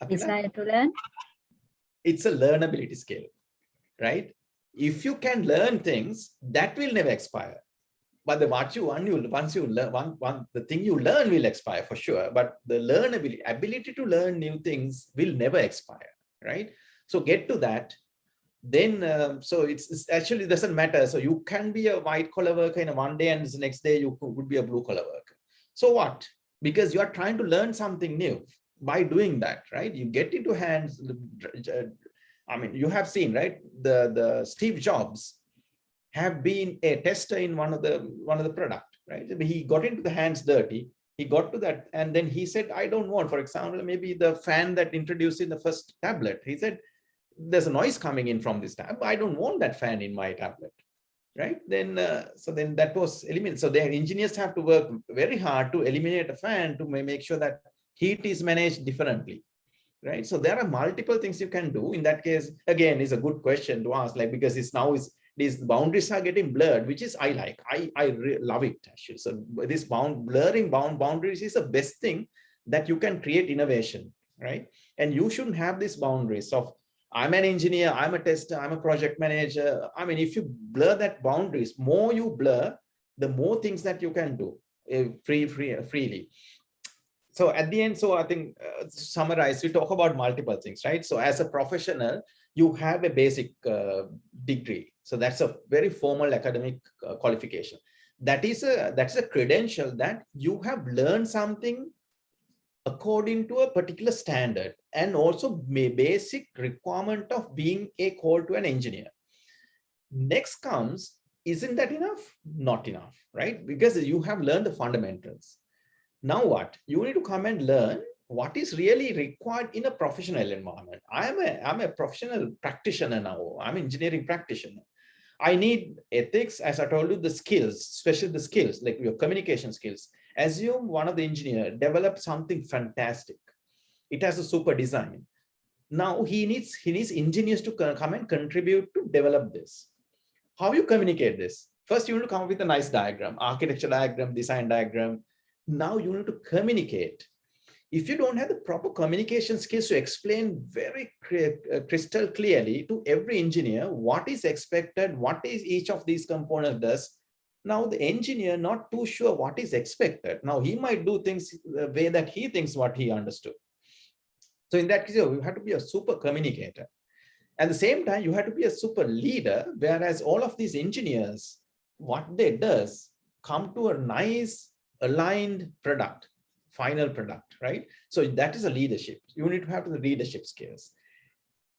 L: Desire to learn.
N: It's a learnability skill, right? If you can learn things, that will never expire. But once you learn, the thing you learn will expire for sure. But the ability to learn new things will never expire, right? So get to that. Then, so it's actually doesn't matter. So you can be a white collar worker in one day and the next day you would be a blue collar worker. So what? Because you are trying to learn something new by doing that, right? You get into hands. I mean, you have seen, right? The Steve Jobs have been a tester in one of the product, right? He got into the hands dirty. He got to that, and then he said, I don't want, for example, maybe the fan that introduced in the first tablet. He said, there's a noise coming in from this tab. I don't want that fan in my tablet, right? Then, so then that was eliminated. So their engineers have to work very hard to eliminate a fan to make sure that heat is managed differently, right? So there are multiple things you can do. In that case, again, is a good question to ask, like, because these boundaries are getting blurred, which is I love it actually. So this blurring boundaries is the best thing that you can create innovation, right? And you shouldn't have these boundaries of, I'm an engineer, I'm a tester, I'm a project manager. I mean, if you blur that boundaries, more you blur, the more things that you can do freely. So at the end, so I think to summarize, we talk about multiple things, right? So as a professional, you have a basic degree. So that's a very formal academic qualification. That's a credential that you have learned something according to a particular standard, and also basic requirement of being called to an engineer. Next comes, isn't that enough? Not enough, right? Because you have learned the fundamentals. Now what? You need to come and learn what is really required in a professional environment. I'm a professional practitioner now. I'm an engineering practitioner. I need ethics, as I told you, the skills, especially the skills, like your communication skills. Assume one of the engineer developed something fantastic. It has a super design. Now he needs engineers to come and contribute to develop this. How you communicate this? First, you need to come up with a nice diagram, architecture diagram, design diagram. Now you need to communicate. If you don't have the proper communication skills to explain very crystal clearly to every engineer what is expected, what is each of these components does, now the engineer not too sure what is expected. Now he might do things the way that he thinks what he understood. So in that case, you have to be a super communicator. At the same time, you have to be a super leader, whereas all of these engineers, what they does, come to a nice aligned product, final product, right? So that is a leadership. You need to have the leadership skills.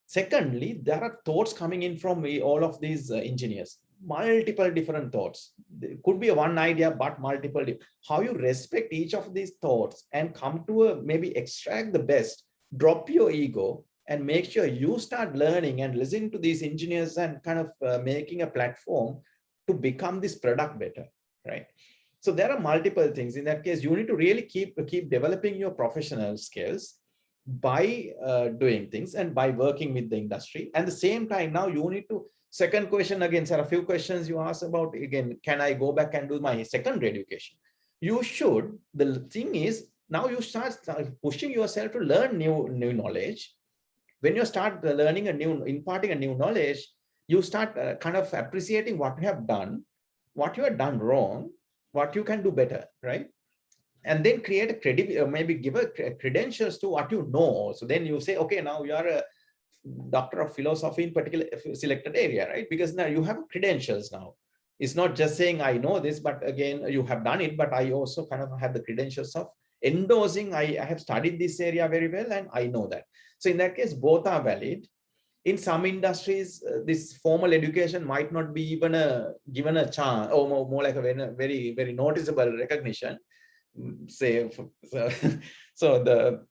N: Secondly, there are thoughts coming in from all of these engineers, multiple different thoughts. There could be one idea, but multiple. How you respect each of these thoughts and come to maybe extract the best, drop your ego, and make sure you start learning and listening to these engineers and kind of making a platform to become this product better, right? So there are multiple things. In that case, you need to really keep developing your professional skills by doing things and by working with the industry. And at the same time, now you need to, second question again, sir, a few questions you asked about, again, can I go back and do my secondary education? You should. The thing is, now you start pushing yourself to learn new knowledge. When you start learning imparting a new knowledge, you start kind of appreciating what you have done wrong, what you can do better, right? And then create a credibility, maybe give a credentials to what you know. So then you say, okay, now you are a doctor of philosophy in particular selected area, right? Because now you have credentials now. It's not just saying I know this, but again, you have done it, but I also kind of have the credentials of endorsing, I have studied this area very well and I know that. So in that case, both are valid. In some industries, this formal education might not be even given a chance, or more like a very, very noticeable recognition. Say, so the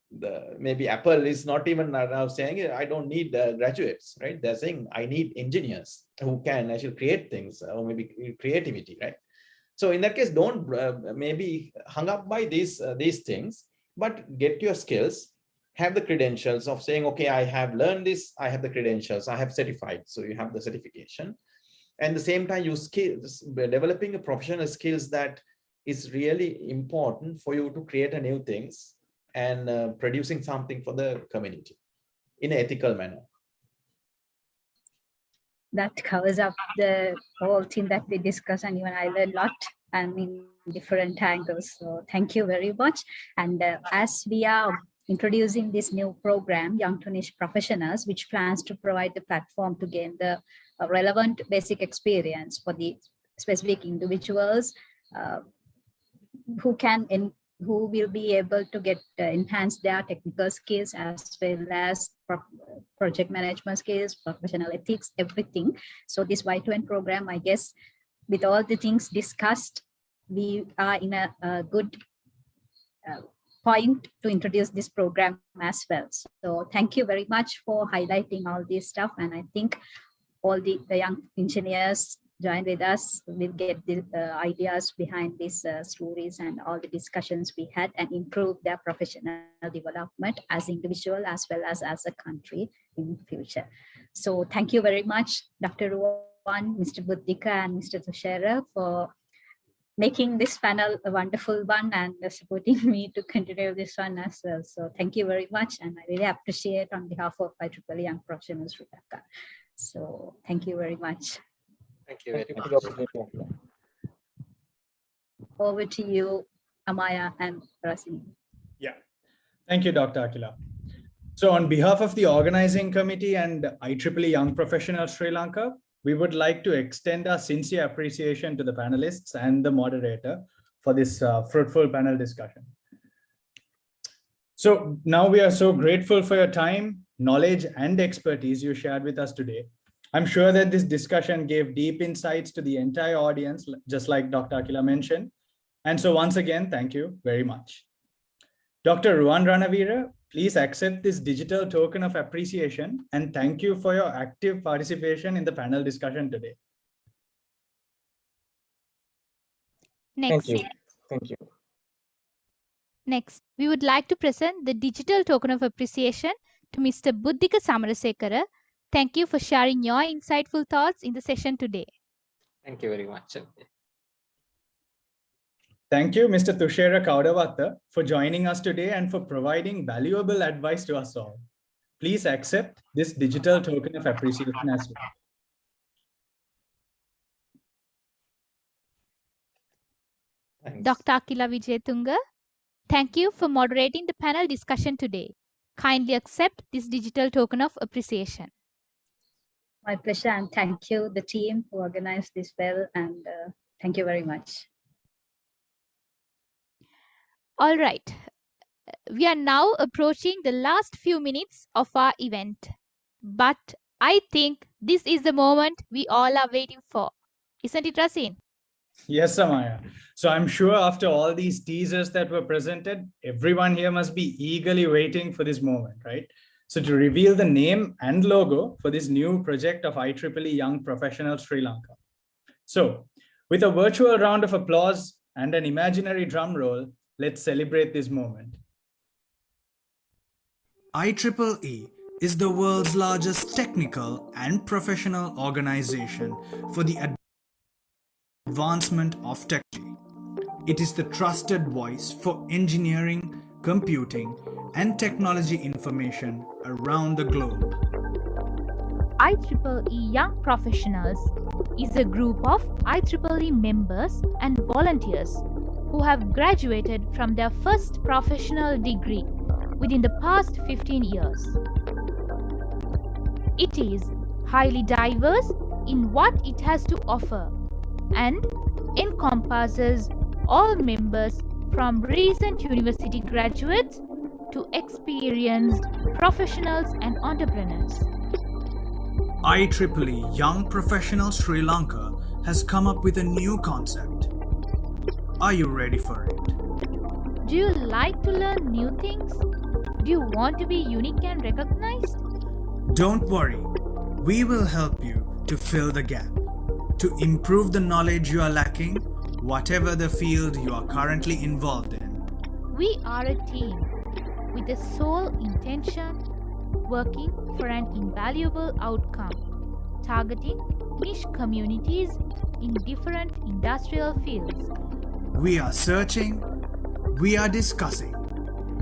N: maybe Apple is not even now saying I don't need graduates, right? They're saying I need engineers who can actually create things, or maybe creativity, right? So in that case, don't maybe hung up by these things, but get your skills, have the credentials of saying, okay, I have learned this, I have the credentials, I have certified. So you have the certification. And at the same time, you developing a professional skills that is really important for you to create a new things and producing something for the community in an ethical manner.
L: That covers up the whole thing that we discussed, and even I learned a lot and in different angles. So thank you very much. And as we are introducing this new program, Young to Niche Professionals, which plans to provide the platform to gain the relevant basic experience for the specific individuals who will be able to get enhance their technical skills as well as project management skills, professional ethics, everything. So this Y2N program, I guess, with all the things discussed, we are in a good point to introduce this program as well. So thank you very much for highlighting all this stuff. And I think all the young engineers join with us will get the ideas behind these stories and all the discussions we had, and improve their professional development as individual as well as a country in the future. So thank you very much, Dr. Ruwan, Mr. Buddhika, and Mr. Tushara, for making this panel a wonderful one and supporting me to continue this one as well. So thank you very much, and I really appreciate on behalf of Y2NPRO Young Professionals Sri Lanka. So thank you very much.
M: Thank you very much.
L: Over to you, Amaya and Rasin.
A: Yeah, thank you, Dr. Akila. So on behalf of the organizing committee and IEEE Young Professionals Sri Lanka, we would like to extend our sincere appreciation to the panelists and the moderator for this fruitful panel discussion. So now we are so grateful for your time, knowledge, and expertise you shared with us today. I'm sure that this discussion gave deep insights to the entire audience, just like Dr. Akila mentioned. And so once again, thank you very much. Dr. Ruwan Ranavira, please accept this digital token of appreciation and thank you for your active participation in the panel discussion today.
B: Next,
F: Thank you. Thank you.
B: next, we would like to present the digital token of appreciation to Mr. Buddhika Samarasekara. Thank you for sharing your insightful thoughts in the session today.
M: Thank you very much.
A: Thank you, Mr. Tushera Kaudavatta, for joining us today and for providing valuable advice to us all. Please accept this digital token of appreciation as well.
N: Thanks.
B: Dr. Akila Vijayatunga, thank you for moderating the panel discussion today. Kindly accept this digital token of appreciation.
L: My pleasure, and thank you, the team who organized this well, and thank you very much.
B: All right. We are now approaching the last few minutes of our event. But I think this is the moment we all are waiting for. Isn't it, Rasin?
A: Yes, Samaya. So I'm sure after all these teasers that were presented, everyone here must be eagerly waiting for this moment, right? So to reveal the name and logo for this new project of IEEE Young Professionals Sri Lanka. So with a virtual round of applause and an imaginary drum roll, let's celebrate this moment.
O: IEEE is the world's largest technical and professional organization for the advancement of technology. It is the trusted voice for engineering, computing, and technology information around the globe.
B: IEEE Young Professionals is a group of IEEE members and volunteers who have graduated from their first professional degree within the past 15 years. It is highly diverse in what it has to offer and encompasses all members from recent university graduates to experienced professionals and entrepreneurs.
O: IEEE Young Professionals Sri Lanka has come up with a new concept. Are you ready for it?
B: Do you like to learn new things? Do you want to be unique and recognized?
O: Don't worry, we will help you to fill the gap, to improve the knowledge you are lacking, whatever the field you are currently involved in.
B: We are a team with the sole intention working for an invaluable outcome, targeting niche communities in different industrial fields.
O: We are searching, we are discussing,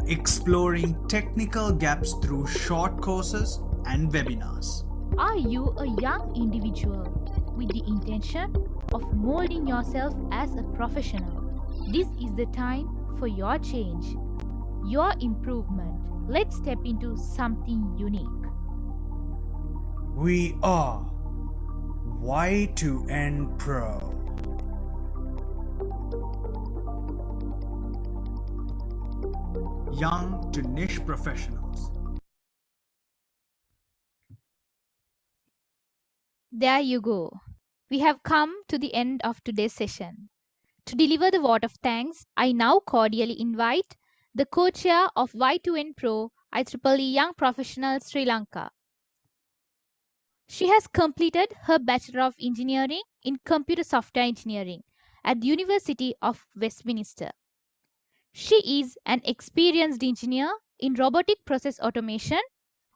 O: exploring technical gaps through short courses and webinars.
B: Are you a young individual with the intention of molding yourself as a professional? This is the time for your change, your improvement. Let's step into something unique.
O: We are Y2NPRO. Young to niche professionals.
B: There you go. We have come to the end of today's session. To deliver the vote of thanks, I now cordially invite the co-chair of Y2NPRO IEEE Young Professionals Sri Lanka. She has completed her Bachelor of Engineering in Computer Software Engineering at the University of Westminster. She is an experienced engineer in robotic process automation,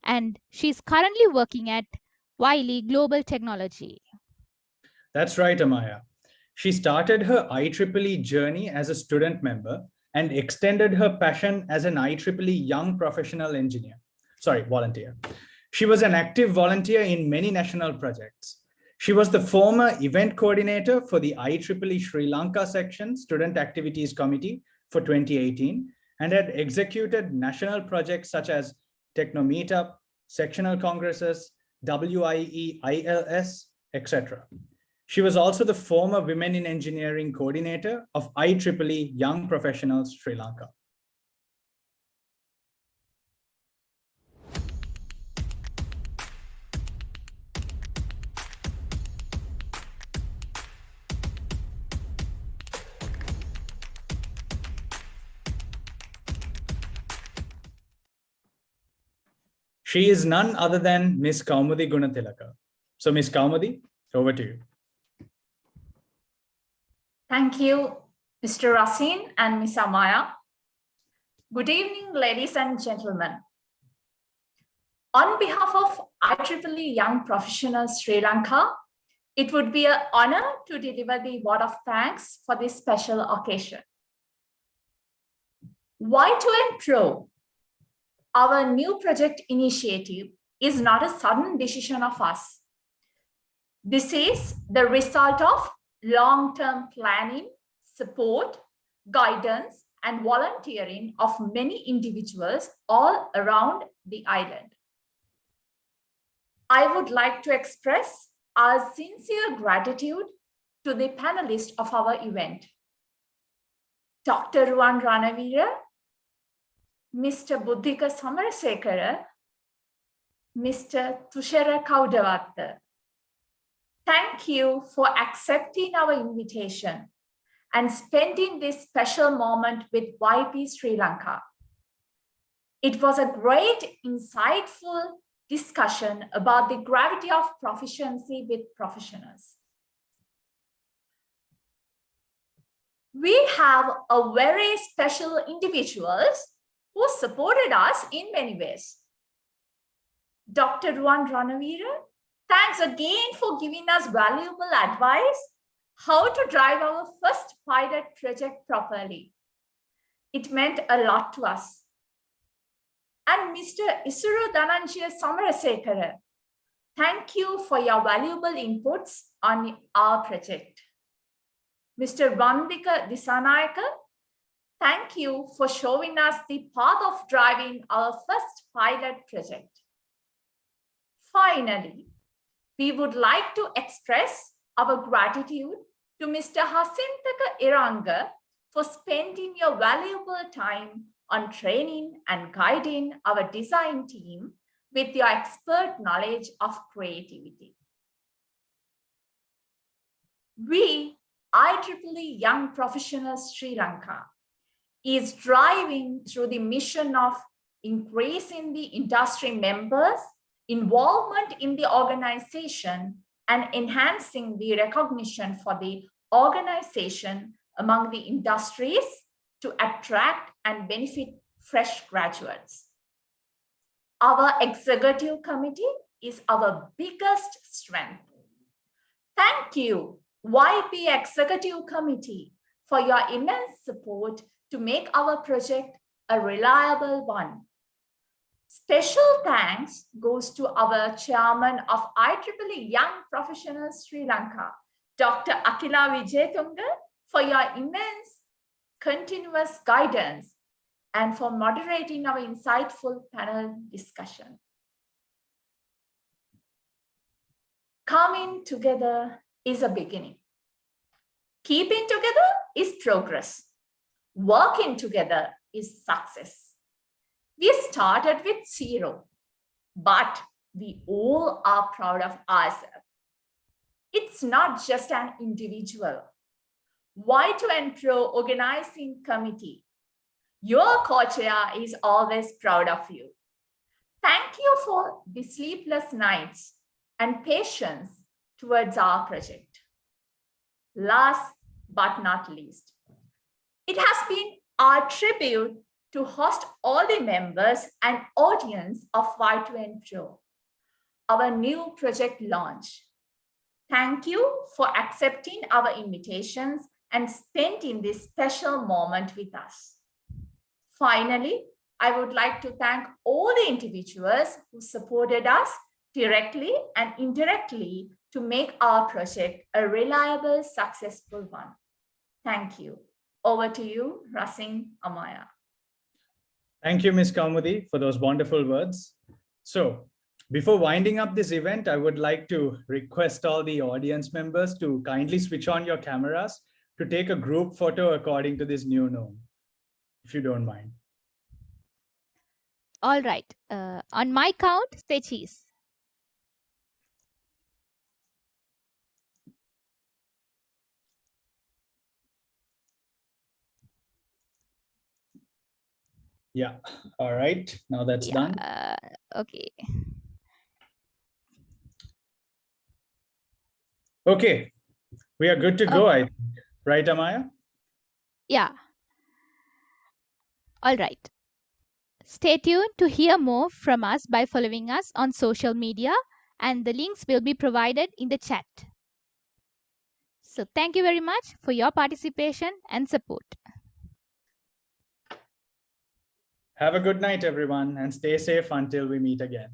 B: and she is currently working at Wiley Global Technology.
A: That's right, Amaya. She started her IEEE journey as a student member and extended her passion as an IEEE Young Professional volunteer. She was an active volunteer in many national projects. She was the former event coordinator for the IEEE Sri Lanka Section Student Activities Committee for 2018 and had executed national projects such as Techno Meetup, sectional congresses, WIE, ILS, etc. She was also the former Women in Engineering coordinator of IEEE Young Professionals Sri Lanka. She is none other than Miss Kaumudi Gunatilaka. So Miss Kaumudi, over to you.
P: Thank you, Mr. Rasin and Ms. Amaya. Good evening, ladies and gentlemen. On behalf of IEEE Young Professionals Sri Lanka, it would be an honor to deliver the word of thanks for this special occasion. Y2NPRO, our new project initiative, is not a sudden decision of us. This is the result of long-term planning, support, guidance, and volunteering of many individuals all around the island. I would like to express our sincere gratitude to the panelists of our event. Dr. Ruwan Ranavira, Mr. Buddhika Samarasekara, Mr. Tushara Kaudavatta. Thank you for accepting our invitation and spending this special moment with YP Sri Lanka. It was a great, insightful discussion about the gravity of proficiency with professionals. We have a very special individuals who supported us in many ways. Dr. Ruwan Ranavira, thanks again for giving us valuable advice how to drive our first pilot project properly. It meant a lot to us. And Mr. Isuru Dhananjaya Samarasekara, thank you for your valuable inputs on our project. Mr. Vandika Disanayaka, thank you for showing us the path of driving our first pilot project. Finally, we would like to express our gratitude to Mr. Hasintaka Iranga for spending your valuable time on training and guiding our design team with your expert knowledge of creativity. We, IEEE Young Professionals Sri Lanka, is driving through the mission of increasing the industry members' involvement in the organization and enhancing the recognition for the organization among the industries to attract and benefit fresh graduates. Our executive committee is our biggest strength. Thank you, YP Executive Committee, for your immense support to make our project a reliable one. Special thanks goes to our chairman of IEEE Young Professionals Sri Lanka, Dr. Akila Wijetunga, for your immense continuous guidance and for moderating our insightful panel discussion. Coming together is a beginning. Keeping together is progress. Working together is success. We started with 0, but we all are proud of ourselves. It's not just an individual. Y2NPRO organizing committee, your co-chair is always proud of you. Thank you for the sleepless nights and patience towards our project. Last but not least, it has been our tribute to host all the members and audience of Y2NPRO, our new project launch. Thank you for accepting our invitations and spending this special moment with us. Finally, I would like to thank all the individuals who supported us directly and indirectly to make our project a reliable, successful one. Thank you. Over to you, Rasin Amaya.
A: Thank you, Ms. Kaumudi, for those wonderful words. So before winding up this event, I would like to request all the audience members to kindly switch on your cameras to take a group photo according to this new norm, if you don't mind.
B: All right. On my count, say cheese.
A: Yeah. All right. Now that's done.
B: Okay.
A: Okay. We are good to go, I think. Right, Amaya?
B: Yeah. All right. Stay tuned to hear more from us by following us on social media, and the links will be provided in the chat. So thank you very much for your participation and support.
A: Have a good night, everyone, and stay safe until we meet again.